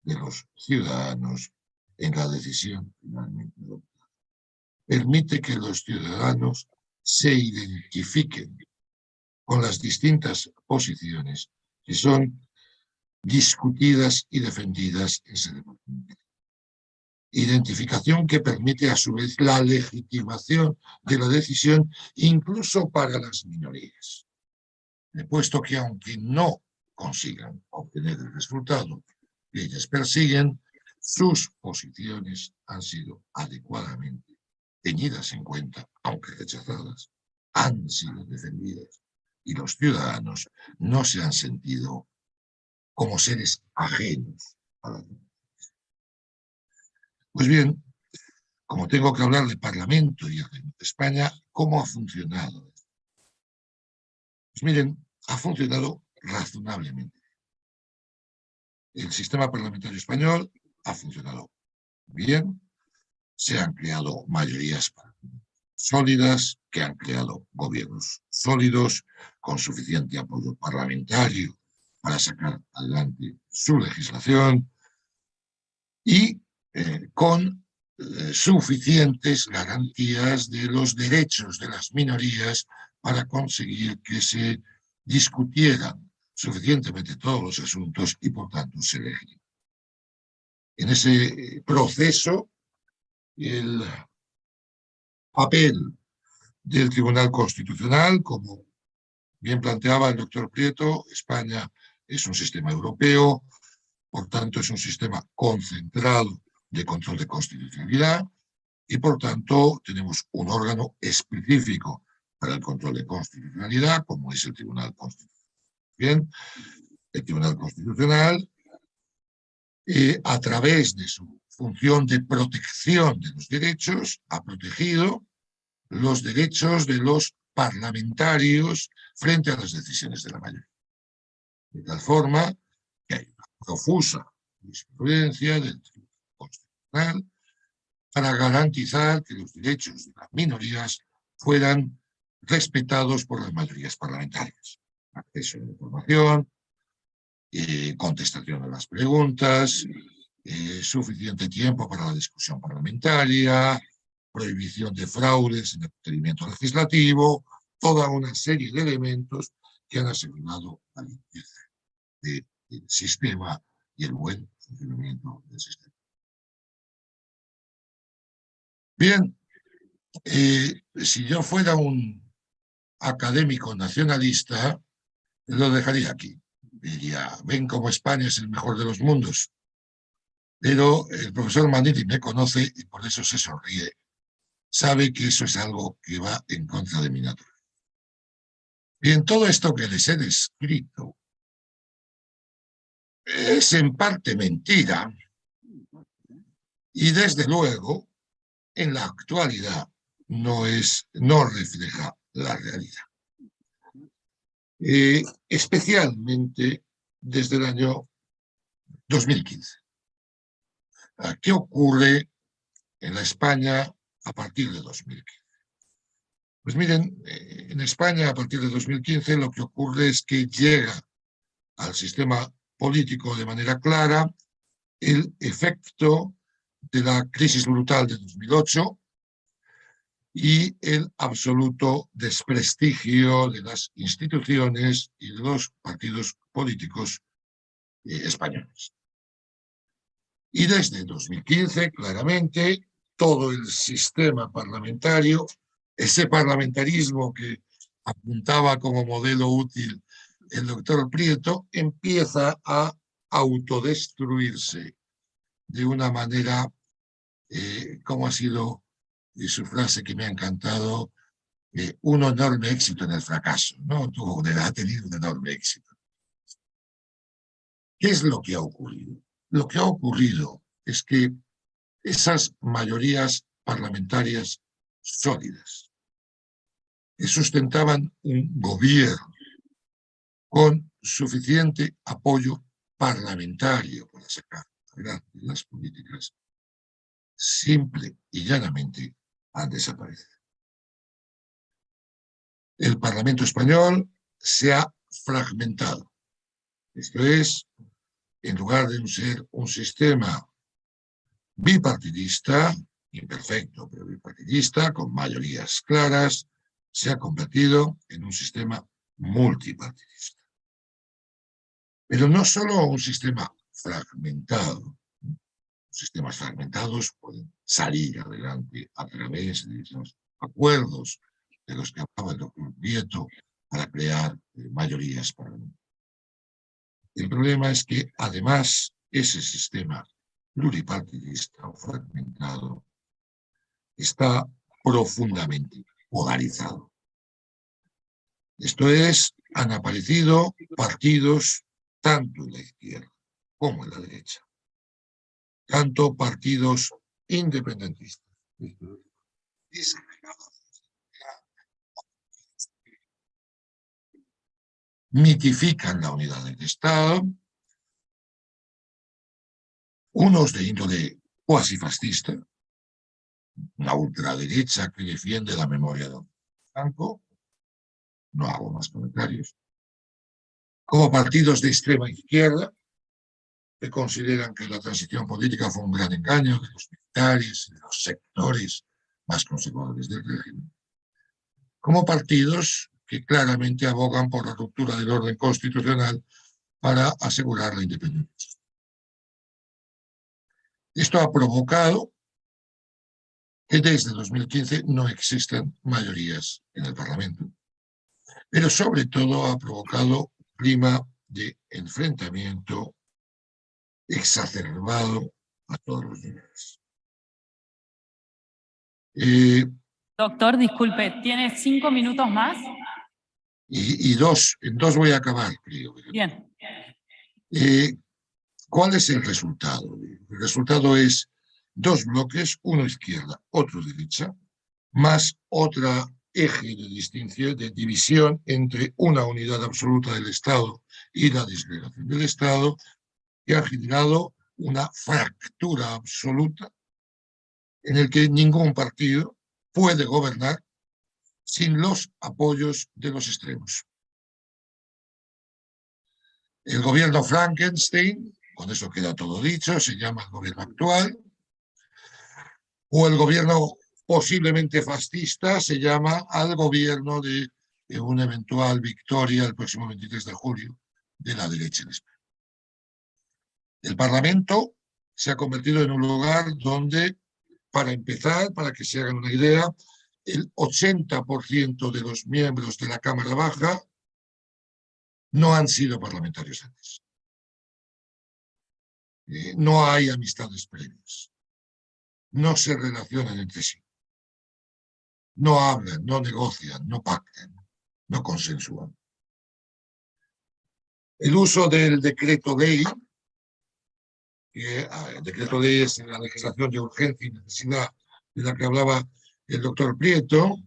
de los ciudadanos en la decisión finalmente adoptada. Permite que los ciudadanos se identifiquen con las distintas posiciones que son discutidas y defendidas en ese debate. Identificación que permite a su vez la legitimación de la decisión incluso para las minorías, puesto que aunque no consigan obtener el resultado que ellas persiguen, sus posiciones han sido adecuadamente tenidas en cuenta, aunque rechazadas, han sido defendidas y los ciudadanos no se han sentido como seres ajenos a la democracia. Pues bien, como tengo que hablar de Parlamento y de España, ¿cómo ha funcionado? Pues miren, ha funcionado razonablemente. El sistema parlamentario español ha funcionado bien, se han creado mayorías sólidas, que han creado gobiernos sólidos, con suficiente apoyo parlamentario para sacar adelante su legislación y con suficientes garantías de los derechos de las minorías para conseguir que se discutieran suficientemente todos los asuntos y por tanto se elegían. En ese proceso el papel del Tribunal Constitucional. Como bien planteaba el doctor Prieto, España es un sistema europeo, por tanto es un sistema concentrado de control de constitucionalidad y por tanto tenemos un órgano específico para el control de constitucionalidad, como es el Tribunal Constitucional. Bien, el Tribunal Constitucional, a través de su función de protección de los derechos, ha protegido los derechos de los parlamentarios frente a las decisiones de la mayoría. De tal forma que hay una profusa jurisprudencia del Tribunal Constitucional para garantizar que los derechos de las minorías fueran respetados por las mayorías parlamentarias. Acceso a la información, contestación a las preguntas, suficiente tiempo para la discusión parlamentaria, prohibición de fraudes en el procedimiento legislativo, toda una serie de elementos que han asegurado la limpieza del sistema y el buen funcionamiento del sistema. Bien, si yo fuera un académico nacionalista, lo dejaría aquí. Diría, ven cómo España es el mejor de los mundos. Pero el profesor Manili me conoce y por eso se sonríe. Sabe que eso es algo que va en contra de mi naturaleza. Bien, todo esto que les he descrito es en parte mentira y desde luego en la actualidad no refleja la realidad. Especialmente desde el año 2015. ¿Qué ocurre en la España a partir de 2015? Pues miren, en España a partir de 2015 lo que ocurre es que llega al sistema político de manera clara el efecto de la crisis brutal de 2008 y el absoluto desprestigio de las instituciones y de los partidos políticos españoles. Y desde 2015, claramente, todo el sistema parlamentario, ese parlamentarismo que apuntaba como modelo útil el doctor Prieto, empieza a autodestruirse de una manera, como ha sido su frase que me ha encantado, un enorme éxito en el fracaso, ¿no? Ha tenido un enorme éxito. ¿Qué es lo que ha ocurrido? Lo que ha ocurrido es que esas mayorías parlamentarias sólidas que sustentaban un gobierno con suficiente apoyo parlamentario para sacar adelante las políticas, simple y llanamente han desaparecido. El Parlamento español se ha fragmentado. Esto es, en lugar de ser un sistema bipartidista, imperfecto, pero bipartidista, con mayorías claras, se ha convertido en un sistema multipartidista. Pero no solo un sistema fragmentado. Sistemas fragmentados pueden salir adelante a través de esos acuerdos de los que hablaba el doctor Prieto para crear mayorías parlamentarias. El problema es que, además, ese sistema pluripartidista o fragmentado está profundamente polarizado. Esto es, han aparecido partidos tanto en la izquierda como en la derecha, tanto partidos independentistas, mitifican la unidad del Estado, unos de índole cuasi fascista, una ultraderecha que defiende la memoria de Franco, no hago más comentarios, como partidos de extrema izquierda, que consideran que la transición política fue un gran engaño de los militares, de los sectores más conservadores del régimen, como partidos que claramente abogan por la ruptura del orden constitucional para asegurar la independencia. Esto ha provocado que desde 2015 no existen mayorías en el Parlamento, pero sobre todo ha provocado un clima de enfrentamiento exacerbado a todos los niveles. Doctor, disculpe, ¿tiene 5 minutos más? En dos voy a acabar, creo. Bien. ¿Cuál es el resultado? El resultado es 2 bloques, uno izquierda, otro derecha, más otra eje de distinción, de división entre una unidad absoluta del Estado y la disgregación del Estado, que ha generado una fractura absoluta en el que ningún partido puede gobernar sin los apoyos de los extremos. El gobierno Frankenstein, con eso queda todo dicho, se llama el gobierno actual, o el gobierno posiblemente fascista se llama al gobierno de una eventual victoria el próximo 23 de julio de la derecha en España. El Parlamento se ha convertido en un lugar donde, para empezar, para que se hagan una idea, el 80% de los miembros de la Cámara Baja no han sido parlamentarios antes. No hay amistades previas. No se relacionan entre sí. No hablan, no negocian, no pactan, no consensúan. El uso del decreto ley, el decreto ley es la legislación de urgencia y necesidad de la que hablaba el doctor Prieto,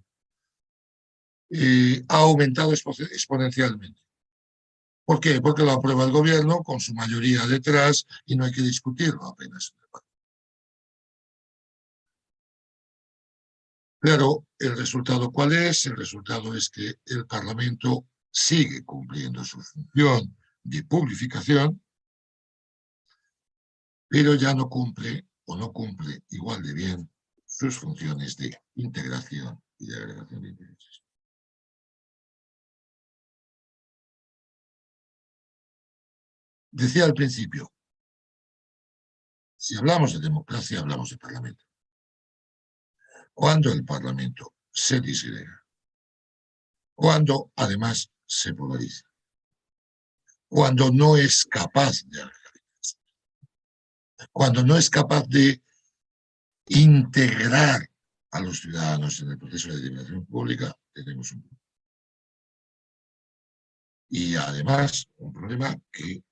ha aumentado exponencialmente. ¿Por qué? Porque lo aprueba el gobierno con su mayoría detrás y no hay que discutirlo apenas. Claro, ¿el resultado cuál es? El resultado es que el Parlamento sigue cumpliendo su función de publificación, pero ya no cumple o no cumple igual de bien sus funciones de integración y de agregación de intereses. Decía al principio, si hablamos de democracia, hablamos de Parlamento. Cuando el Parlamento se disgrega, cuando además se polariza, cuando no es capaz de organizarse, cuando no es capaz de integrar a los ciudadanos en el proceso de deliberación pública, tenemos un problema. Y además, un problema que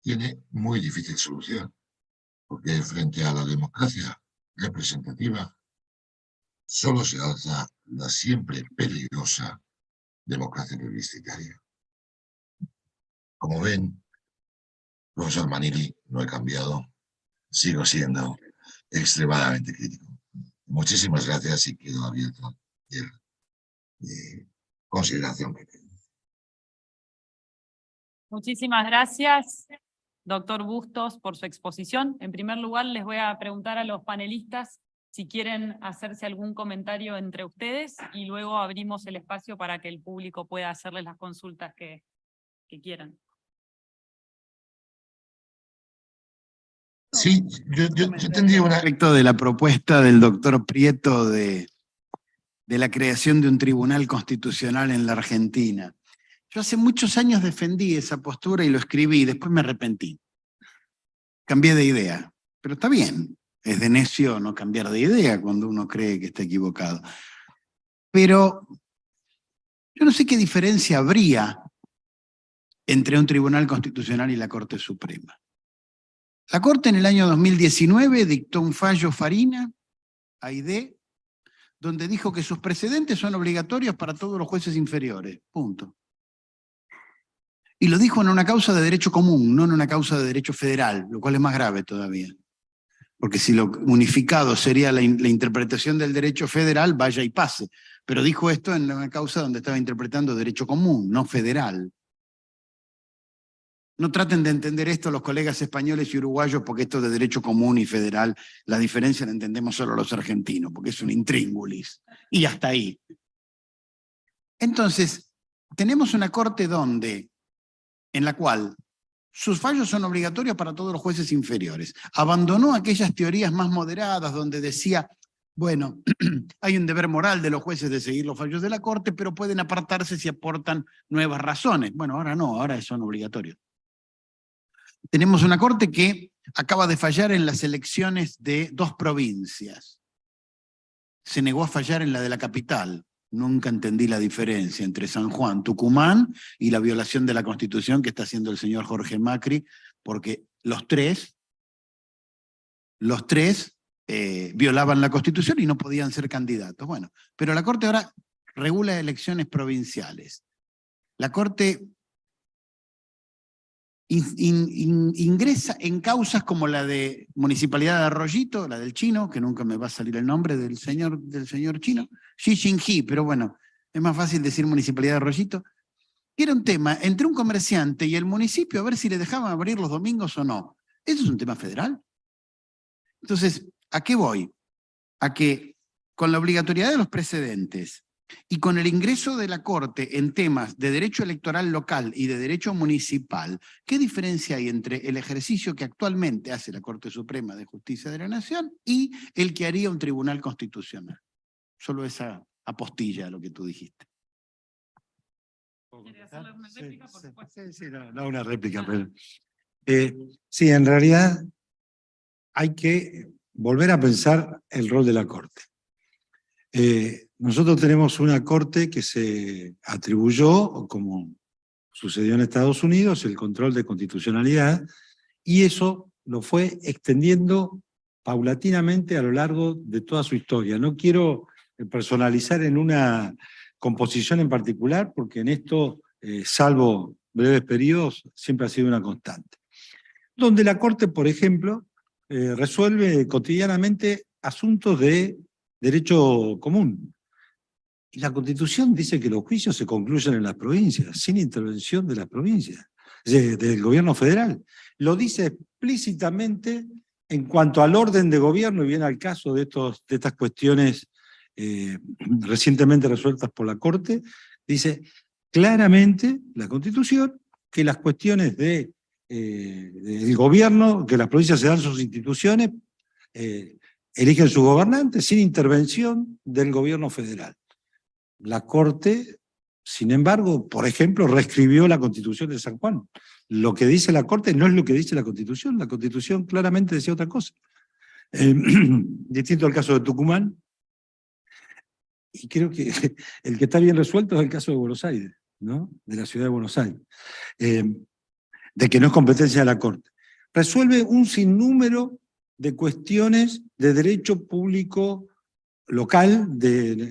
tiene muy difícil solución, porque frente a la democracia representativa solo se alza la siempre peligrosa democracia plebiscitaria. Como ven, profesor Manili, no he cambiado, sigo siendo extremadamente crítico. Muchísimas gracias y quedo abierto a cualquier consideración que tenga. Muchísimas gracias, doctor Bustos, por su exposición. En primer lugar, les voy a preguntar a los panelistas si quieren hacerse algún comentario entre ustedes y luego abrimos el espacio para que el público pueda hacerles las consultas que quieran. Sí, yo tendría una... Respecto de la propuesta del doctor Prieto de la creación de un tribunal constitucional en la Argentina. Yo hace muchos años defendí esa postura y lo escribí, y después me arrepentí. Cambié de idea, pero está bien. Es de necio no cambiar de idea cuando uno cree que está equivocado. Pero yo no sé qué diferencia habría entre un tribunal constitucional y la Corte Suprema. La Corte en el año 2019 dictó un fallo Farina, Aidé, donde dijo que sus precedentes son obligatorios para todos los jueces inferiores, punto. Y lo dijo en una causa de derecho común, no en una causa de derecho federal, lo cual es más grave todavía. Porque si lo unificado sería la interpretación del derecho federal, vaya y pase. Pero dijo esto en una causa donde estaba interpretando derecho común, no federal. No traten de entender esto los colegas españoles y uruguayos, porque esto de derecho común y federal, la diferencia la entendemos solo los argentinos, porque es un intríngulis. Y hasta ahí. Entonces, tenemos una corte en la cual sus fallos son obligatorios para todos los jueces inferiores. Abandonó aquellas teorías más moderadas donde decía, Bueno, hay un deber moral de los jueces de seguir los fallos de la Corte, pero pueden apartarse si aportan nuevas razones. Bueno, ahora no, ahora son obligatorios. Tenemos una Corte que acaba de fallar en las elecciones de 2 provincias. Se negó a fallar en la de la capital. Nunca entendí la diferencia entre San Juan, Tucumán y la violación de la Constitución que está haciendo el señor Jorge Macri, porque los tres violaban la Constitución y no podían ser candidatos. Bueno, pero la Corte ahora regula elecciones provinciales. La Corte ingresa en causas como la de Municipalidad de Arroyito, la del chino, que nunca me va a salir el nombre del señor chino, Xi Jinping, pero bueno, es más fácil decir Municipalidad de Arroyito, que era un tema entre un comerciante y el municipio a ver si le dejaban abrir los domingos o no. ¿Eso es un tema federal? Entonces, ¿a qué voy? A que con la obligatoriedad de los precedentes y con el ingreso de la Corte en temas de derecho electoral local y de derecho municipal, ¿qué diferencia hay entre el ejercicio que actualmente hace la Corte Suprema de Justicia de la Nación y el que haría un tribunal constitucional? Solo esa apostilla a lo que tú dijiste. ¿Quiere hacerle una réplica? Por supuesto. Sí, no una réplica, pero... sí, en realidad hay que volver a pensar el rol de la Corte. Nosotros tenemos una Corte que se atribuyó, como sucedió en Estados Unidos, el control de constitucionalidad, y eso lo fue extendiendo paulatinamente a lo largo de toda su historia. No quiero personalizar en una composición en particular, porque en esto, salvo breves periodos, siempre ha sido una constante. Donde la Corte, por ejemplo, resuelve cotidianamente asuntos de derecho común. Y la Constitución dice que los juicios se concluyen en las provincias, sin intervención de las provincias, del gobierno federal. Lo dice explícitamente en cuanto al orden de gobierno, y viene al caso de estas cuestiones recientemente resueltas por la Corte, dice claramente la Constitución que las cuestiones del gobierno, que las provincias se dan sus instituciones, eligen sus gobernantes sin intervención del gobierno federal. La Corte, sin embargo, por ejemplo, reescribió la Constitución de San Juan. Lo que dice la Corte no es lo que dice la Constitución claramente decía otra cosa. Distinto al caso de Tucumán, y creo que el que está bien resuelto es el caso de Buenos Aires, ¿no? De la ciudad de Buenos Aires, de que no es competencia de la Corte. Resuelve un sinnúmero de cuestiones de derecho público local,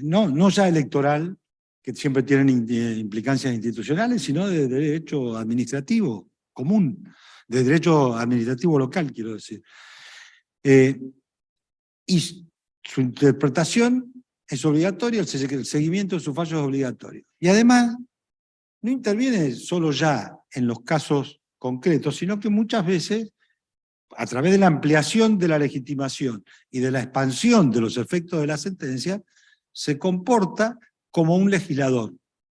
no ya electoral, que siempre tienen implicancias institucionales, sino de derecho administrativo común, de derecho administrativo local, quiero decir. Y su interpretación es obligatoria, el seguimiento de sus fallos es obligatorio. Y además, no interviene solo ya en los casos concretos, sino que muchas veces, a través de la ampliación de la legitimación y de la expansión de los efectos de la sentencia, se comporta como un legislador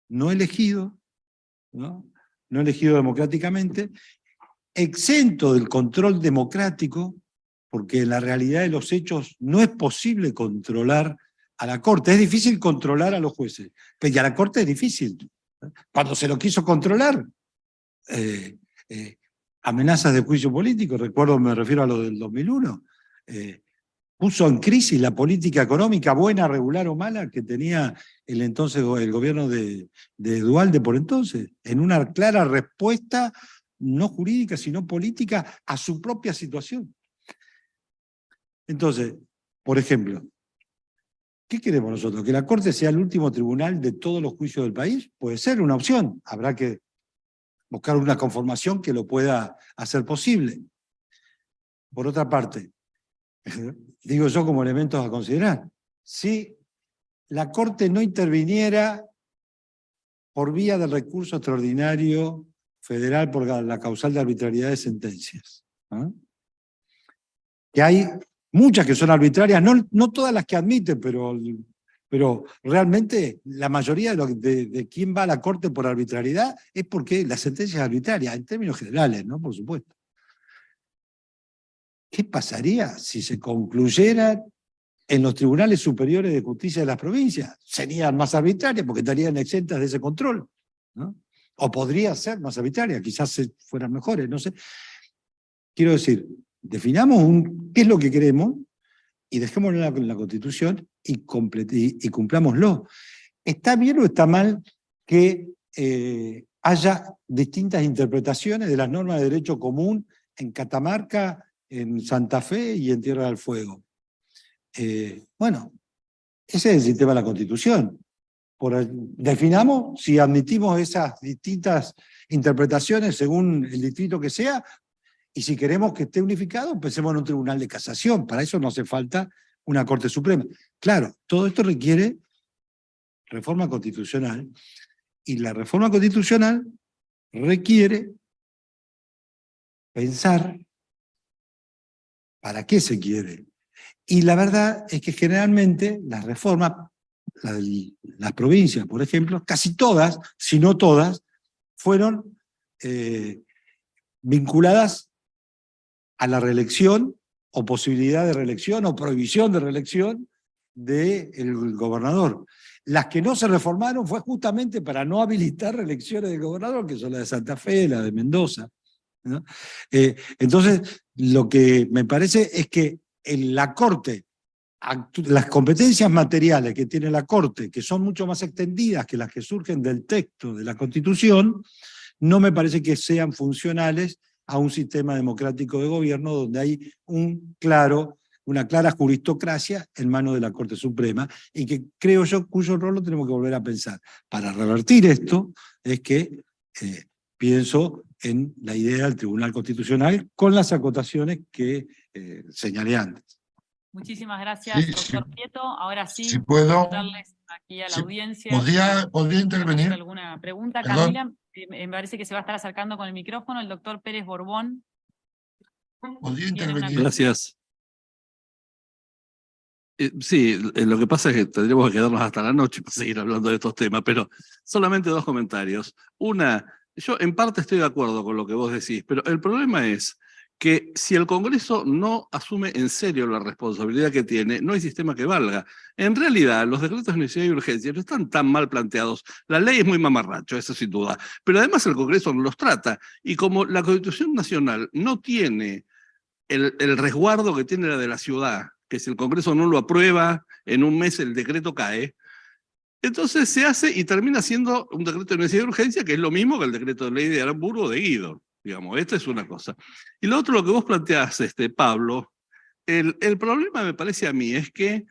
no elegido, no elegido democráticamente, exento del control democrático, porque en la realidad de los hechos no es posible controlar a la Corte. Es difícil controlar a los jueces, pero a la Corte es difícil. Cuando se lo quiso controlar, amenazas de juicio político, me refiero a lo del 2001, puso en crisis la política económica, buena, regular o mala, que tenía el gobierno de Duhalde por entonces, en una clara respuesta no jurídica, sino política a su propia situación. Entonces, por ejemplo, ¿qué queremos nosotros? ¿Que la Corte sea el último tribunal de todos los juicios del país? Puede ser una opción, habrá que buscar una conformación que lo pueda hacer posible. Por otra parte, digo yo como elementos a considerar, si la Corte no interviniera por vía del recurso extraordinario federal por la causal de arbitrariedad de sentencias, ¿no? Que hay muchas que son arbitrarias, no todas las que admiten, pero realmente la mayoría de quien va a la Corte por arbitrariedad es porque la sentencia es arbitraria, en términos generales, ¿no? Por supuesto. ¿Qué pasaría si se concluyera en los tribunales superiores de justicia de las provincias serían más arbitrarias porque estarían exentas de ese control, ¿no? O podría ser más arbitraria, quizás fueran mejores, no sé. Quiero decir, definamos qué es lo que queremos y dejémoslo en la Constitución y cumplámoslo. ¿Está bien o está mal que haya distintas interpretaciones de las normas de derecho común en Catamarca, en Santa Fe y en Tierra del Fuego? Bueno, ese es el sistema de la Constitución. Definamos si admitimos esas distintas interpretaciones según el distrito que sea, y si queremos que esté unificado, pensemos en un tribunal de casación. Para eso no hace falta una Corte Suprema. Claro, todo esto requiere reforma constitucional, y la reforma constitucional requiere pensar para qué se quiere. Y la verdad es que generalmente las reformas, las provincias, por ejemplo, casi todas, si no todas, fueron vinculadas a la reelección, o posibilidad de reelección, o prohibición de reelección del gobernador. Las que no se reformaron fue justamente para no habilitar reelecciones del gobernador, que son las de Santa Fe, la de Mendoza, ¿no? Entonces, lo que me parece es que en la Corte, las competencias materiales que tiene la Corte, que son mucho más extendidas que las que surgen del texto de la Constitución, no me parece que sean funcionales a un sistema democrático de gobierno donde hay una clara juristocracia en manos de la Corte Suprema, y que creo yo cuyo rol lo tenemos que volver a pensar. Para revertir esto es que pienso en la idea del Tribunal Constitucional con las acotaciones que señalé antes. Muchísimas gracias, Sí, doctor Prieto. Ahora sí, si puedo, darles aquí a la si audiencia. ¿podría intervenir? ¿Alguna pregunta, Perdón. Camila? Me parece que se va a estar acercando con el micrófono el doctor Pérez Borbón. ¿Podría Tiene una intervenir? Gracias. Sí, lo que pasa es que tendríamos que quedarnos hasta la noche para seguir hablando de estos temas, pero solamente dos comentarios. Una, yo en parte estoy de acuerdo con lo que vos decís, pero el problema es que si el Congreso no asume en serio la responsabilidad que tiene, no hay sistema que valga. En realidad, los decretos de necesidad y urgencia no están tan mal planteados. La ley es muy mamarracho, eso sin duda, pero además el Congreso no los trata. Y como la Constitución Nacional no tiene el resguardo que tiene la de la ciudad, que si el Congreso no lo aprueba, en un mes el decreto cae, entonces se hace y termina siendo un decreto de necesidad y urgencia, que es lo mismo que el decreto de ley de Aramburu o de Guido. Digamos, esta es una cosa. Y lo otro, lo que vos planteás, Pablo, el problema me parece a mí es que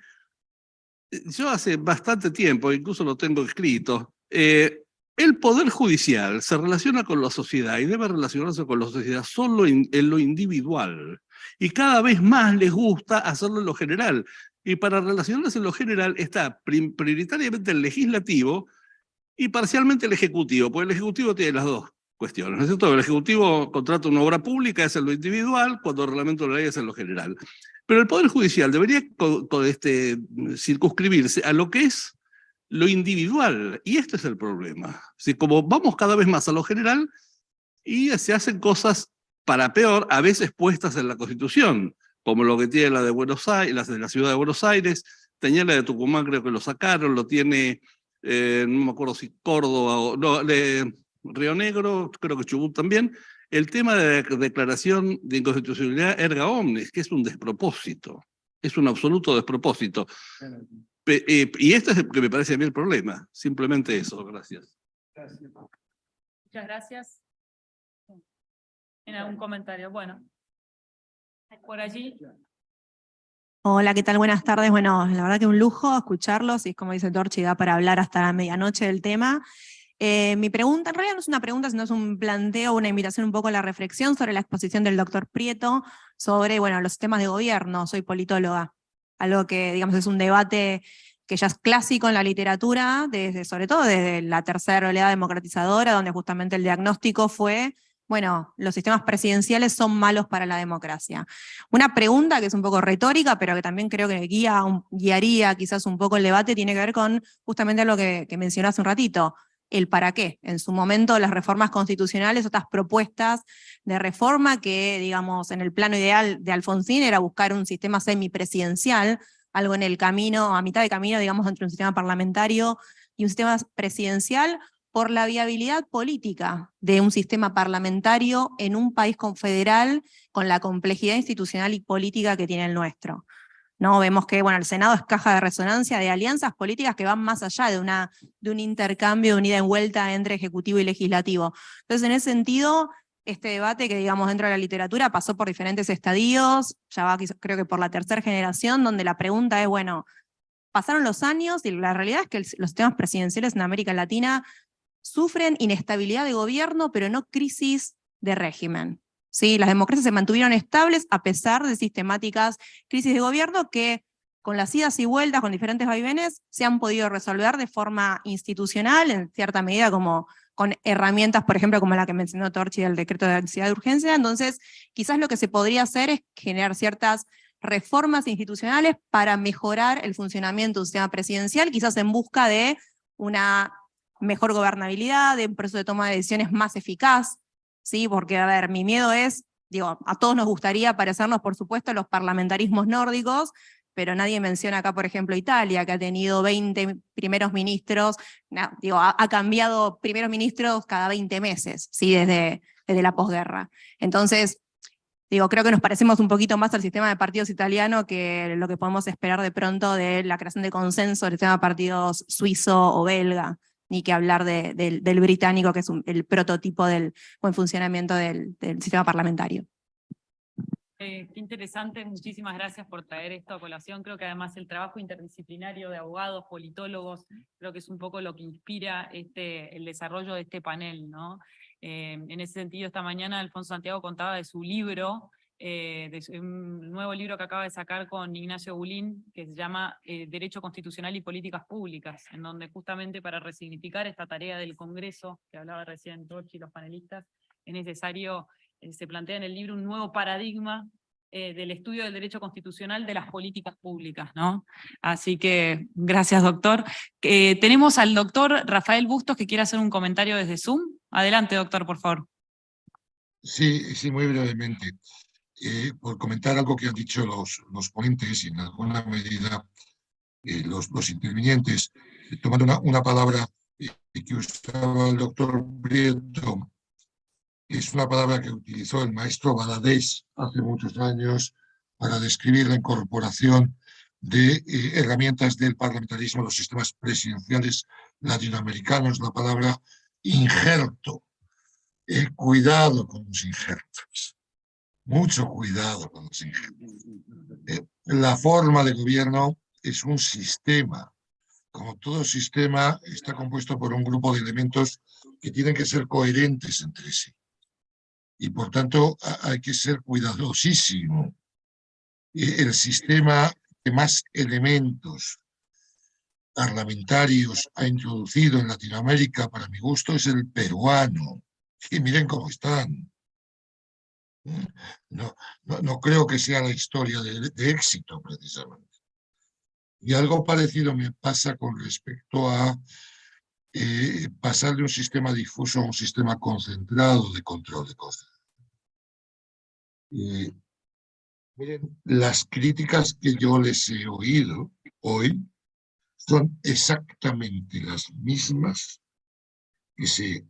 yo hace bastante tiempo, incluso lo tengo escrito, el Poder Judicial se relaciona con la sociedad y debe relacionarse con la sociedad solo en lo individual. Y cada vez más les gusta hacerlo en lo general. Y para relacionarse en lo general está prioritariamente el legislativo y parcialmente el ejecutivo, porque el ejecutivo tiene las dos cuestiones, ¿no es cierto? El ejecutivo contrata una obra pública, es en lo individual, cuando el reglamento de la ley es en lo general. Pero el Poder Judicial debería circunscribirse a lo que es lo individual, y este es el problema. Si como vamos cada vez más a lo general, y se hacen cosas para peor, a veces puestas en la Constitución, como lo que tiene la de Buenos Aires, la de la ciudad de Buenos Aires, tenía la de Tucumán, creo que lo sacaron, lo tiene, no me acuerdo si Córdoba o no, Río Negro, creo que Chubut también, el tema de la declaración de inconstitucionalidad erga omnes, que es un despropósito, es un absoluto despropósito. Y esto es el que me parece a mí el problema, simplemente eso, gracias. Muchas gracias. ¿Tiene algún comentario? Bueno, por allí. Hola, ¿qué tal? Buenas tardes. Bueno, la verdad que un lujo escucharlos, y es como dice Torchi, da para hablar hasta la medianoche del tema. Mi pregunta, en realidad no es una pregunta, sino es un planteo, una invitación un poco a la reflexión sobre la exposición del doctor Prieto, sobre, bueno, los sistemas de gobierno. Soy politóloga, algo que, digamos, es un debate que ya es clásico en la literatura, sobre todo desde la tercera oleada democratizadora, donde justamente el diagnóstico fue, bueno, los sistemas presidenciales son malos para la democracia. Una pregunta que es un poco retórica, pero que también creo que guiaría quizás un poco el debate, tiene que ver con justamente lo que mencioné hace un ratito, el para qué. En su momento las reformas constitucionales, otras propuestas de reforma que, digamos, en el plano ideal de Alfonsín era buscar un sistema semipresidencial, algo en el camino, a mitad de camino, digamos, entre un sistema parlamentario y un sistema presidencial, por la viabilidad política de un sistema parlamentario en un país confederal con la complejidad institucional y política que tiene el nuestro. ¿No? Vemos que bueno, el Senado es caja de resonancia de alianzas políticas que van más allá de un intercambio, de una ida y vuelta entre ejecutivo y legislativo. Entonces, en ese sentido, este debate que digamos dentro de la literatura pasó por diferentes estadios, ya va creo que por la tercera generación, donde la pregunta es, bueno, pasaron los años y la realidad es que los sistemas presidenciales en América Latina sufren inestabilidad de gobierno, pero no crisis de régimen. ¿Sí? Las democracias se mantuvieron estables a pesar de sistemáticas crisis de gobierno que con las idas y vueltas, con diferentes vaivenes, se han podido resolver de forma institucional, en cierta medida como con herramientas, por ejemplo, como la que mencionó Torchi del decreto de necesidad de urgencia. Entonces, quizás lo que se podría hacer es generar ciertas reformas institucionales para mejorar el funcionamiento de un sistema presidencial, quizás en busca de una mejor gobernabilidad, de un proceso de toma de decisiones más eficaz, ¿sí? Porque, a ver, mi miedo es, digo, a todos nos gustaría parecernos, por supuesto, a los parlamentarismos nórdicos, pero nadie menciona acá, por ejemplo, Italia, que ha tenido 20 primeros ministros, digo, ha cambiado primeros ministros cada 20 meses, ¿sí? Desde la posguerra. Entonces, digo, creo que nos parecemos un poquito más al sistema de partidos italiano que lo que podemos esperar de pronto de la creación de consenso del sistema de partidos suizo o belga, ni que hablar del británico, que es el prototipo del buen funcionamiento del sistema parlamentario. Qué interesante, muchísimas gracias por traer esto a colación. Creo que además el trabajo interdisciplinario de abogados, politólogos, creo que es un poco lo que inspira el desarrollo de este panel, ¿no? En ese sentido, esta mañana Alfonso Santiago contaba de su libro, un nuevo libro que acaba de sacar con Ignacio Bulín, que se llama Derecho Constitucional y Políticas Públicas, en donde justamente para resignificar esta tarea del Congreso, que hablaba recién Torchi y los panelistas, es necesario, se plantea en el libro un nuevo paradigma del estudio del derecho constitucional de las políticas públicas, ¿no? Así que, gracias, doctor. Tenemos al doctor Rafael Bustos que quiere hacer un comentario desde Zoom. Adelante, doctor, por favor. Sí, muy brevemente. Por comentar algo que han dicho los ponentes y en alguna medida los intervinientes, tomando una palabra que usaba el doctor Prieto, que es una palabra que utilizó el maestro Valadez hace muchos años para describir la incorporación de herramientas del parlamentarismo a los sistemas presidenciales latinoamericanos, la palabra injerto. Cuidado con los injertos. Mucho cuidado con los injertos. La forma de gobierno es un sistema. Como todo sistema, está compuesto por un grupo de elementos que tienen que ser coherentes entre sí. Y por tanto, hay que ser cuidadosísimo. El sistema que más elementos parlamentarios ha introducido en Latinoamérica, para mi gusto, es el peruano. Y miren cómo están. No creo que sea la historia de éxito, precisamente. Y algo parecido me pasa con respecto a pasar de un sistema difuso a un sistema concentrado de control de cosas. Miren, las críticas que yo les he oído hoy son exactamente las mismas que se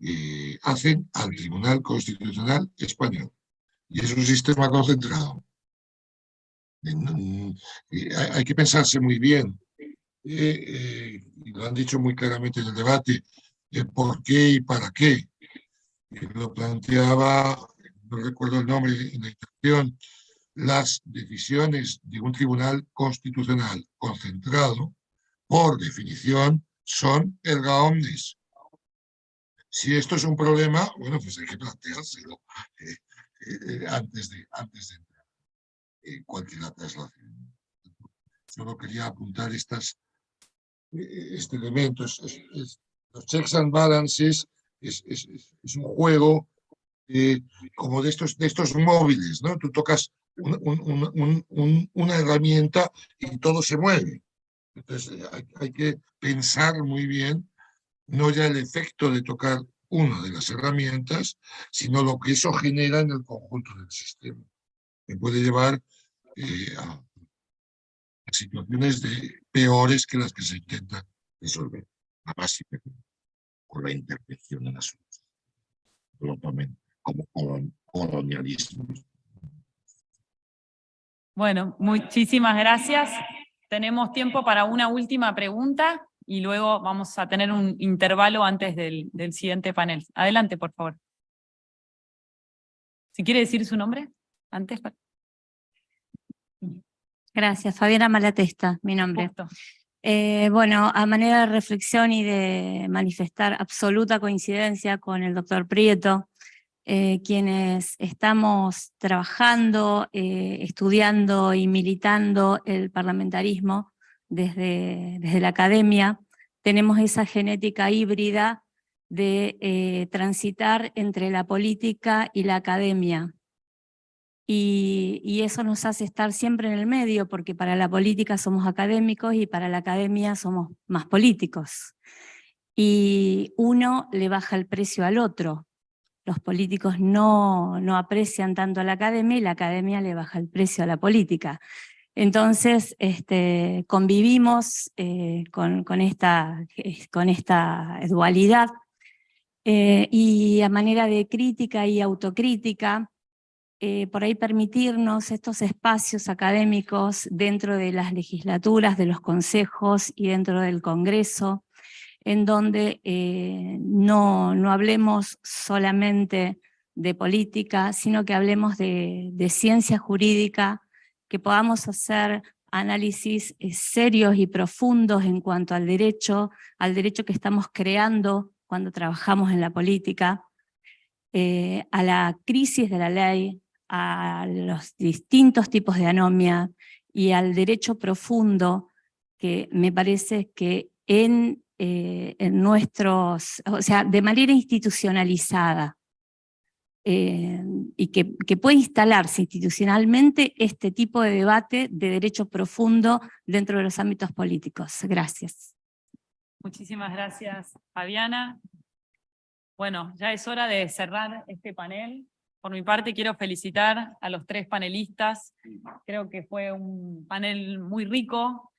hacen al Tribunal Constitucional Español. Y es un sistema concentrado. Hay que pensarse muy bien. Y lo han dicho muy claramente en el debate, por qué y para qué. Lo planteaba, no recuerdo el nombre en la intervención, las decisiones de un tribunal constitucional concentrado, por definición, son erga omnes. Si esto es un problema, bueno, pues hay que planteárselo antes de entrar en cualquier traslación. Solo quería apuntar este elemento. Los checks and balances es un juego como de estos móviles, ¿no? Tú tocas una herramienta y todo se mueve. Entonces hay que pensar muy bien, no ya el efecto de tocar una de las herramientas, sino lo que eso genera en el conjunto del sistema. Me puede llevar a situaciones peores que las que se intentan resolver, a base con la intervención en asuntos globalmente, como colonialismo. Bueno, muchísimas gracias. Tenemos tiempo para una última pregunta y luego vamos a tener un intervalo antes del siguiente panel. Adelante, por favor. Si quiere decir su nombre antes. Gracias, Fabiana Malatesta, mi nombre. Justo. Bueno, a manera de reflexión y de manifestar absoluta coincidencia con el doctor Prieto, quienes estamos trabajando, estudiando y militando el parlamentarismo desde la academia, tenemos esa genética híbrida de transitar entre la política y la academia. Y eso nos hace estar siempre en el medio, porque para la política somos académicos y para la academia somos más políticos. Y uno le baja el precio al otro. Los políticos no aprecian tanto a la academia le baja el precio a la política. Entonces convivimos con esta dualidad y a manera de crítica y autocrítica, por ahí permitirnos estos espacios académicos dentro de las legislaturas, de los consejos y dentro del Congreso, en donde no hablemos solamente de política, sino que hablemos de ciencia jurídica, que podamos hacer análisis serios y profundos en cuanto al derecho que estamos creando cuando trabajamos en la política, a la crisis de la ley, a los distintos tipos de anomia y al derecho profundo, que me parece que en nuestros, o sea, de manera institucionalizada, y que puede instalarse institucionalmente este tipo de debate de derecho profundo dentro de los ámbitos políticos. Gracias. Muchísimas gracias, Fabiana. Bueno, ya es hora de cerrar este panel. Por mi parte, quiero felicitar a los 3 panelistas. Creo que fue un panel muy rico,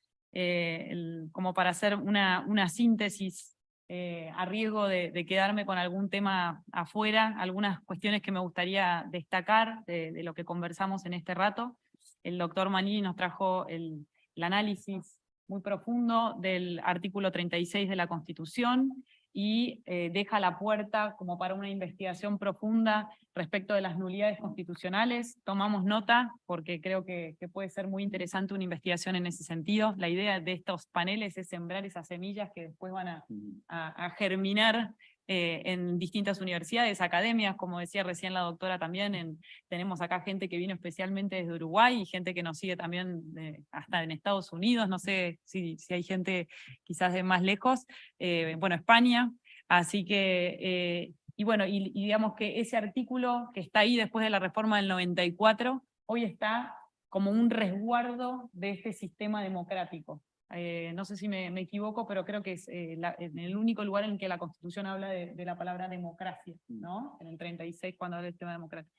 como para hacer una síntesis, a riesgo de quedarme con algún tema afuera, algunas cuestiones que me gustaría destacar de lo que conversamos en este rato. El doctor Manini nos trajo el análisis muy profundo del artículo 36 de la Constitución, y deja la puerta como para una investigación profunda respecto de las nulidades constitucionales. Tomamos nota porque creo que puede ser muy interesante una investigación en ese sentido. La idea de estos paneles es sembrar esas semillas que después van a germinar en distintas universidades, academias, como decía recién la doctora también, tenemos acá gente que vino especialmente desde Uruguay y gente que nos sigue también hasta en Estados Unidos, no sé si hay gente quizás de más lejos, bueno, España, así que, y bueno, y digamos que ese artículo que está ahí después de la reforma del 94, hoy está como un resguardo de este sistema democrático. No sé si me equivoco, pero creo que es en el único lugar en que la Constitución habla de la palabra democracia, ¿no? En el 36, cuando habla del tema democrático.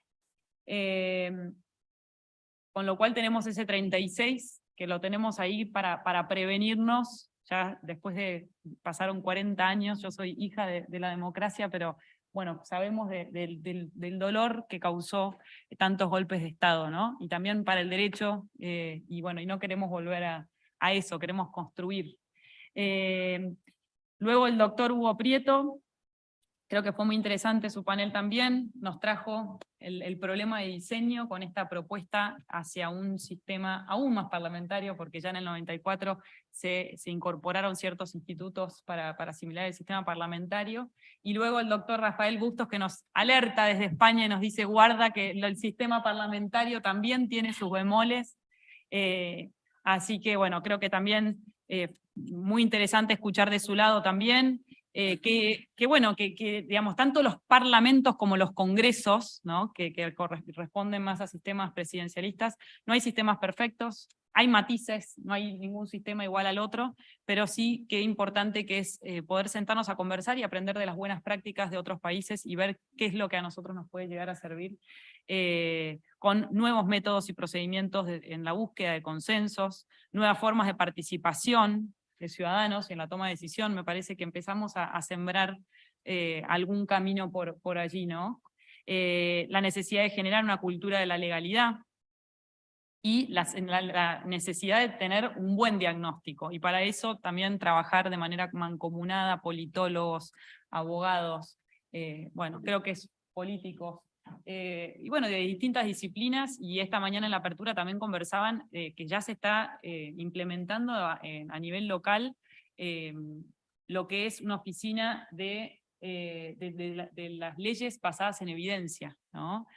Con lo cual tenemos ese 36, que lo tenemos ahí para prevenirnos, ya después de, pasaron 40 años, yo soy hija de la democracia, pero bueno, sabemos del dolor que causó tantos golpes de Estado, ¿no? Y también para el derecho, y bueno, y no queremos volver a eso, queremos construir. Luego el doctor Hugo Prieto, creo que fue muy interesante su panel también, nos trajo el problema de diseño con esta propuesta hacia un sistema aún más parlamentario, porque ya en el 94 se incorporaron ciertos institutos para asimilar el sistema parlamentario, y luego el doctor Rafael Bustos, que nos alerta desde España y nos dice, guarda que el sistema parlamentario también tiene sus bemoles. Así que bueno, creo que también muy interesante escuchar de su lado también, bueno, digamos, tanto los parlamentos como los congresos, ¿no? que responden más a sistemas presidencialistas, no hay sistemas perfectos, hay matices, no hay ningún sistema igual al otro, pero sí que importante que es poder sentarnos a conversar y aprender de las buenas prácticas de otros países y ver qué es lo que a nosotros nos puede llegar a servir con nuevos métodos y procedimientos en la búsqueda de consensos, nuevas formas de participación de ciudadanos en la toma de decisión. Me parece que empezamos a sembrar algún camino por allí, ¿no? La necesidad de generar una cultura de la legalidad, y la necesidad de tener un buen diagnóstico, y para eso también trabajar de manera mancomunada, politólogos, abogados, bueno, creo que es políticos, y bueno, de distintas disciplinas, y esta mañana en la apertura también conversaban que ya se está implementando a nivel local lo que es una oficina de las leyes basadas en evidencia, ¿no?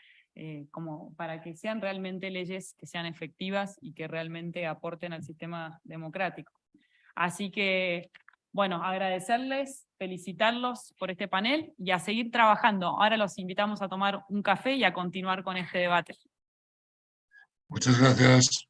Como para que sean realmente leyes que sean efectivas y que realmente aporten al sistema democrático. Así que, bueno, agradecerles, felicitarlos por este panel y a seguir trabajando. Ahora los invitamos a tomar un café y a continuar con este debate. Muchas gracias.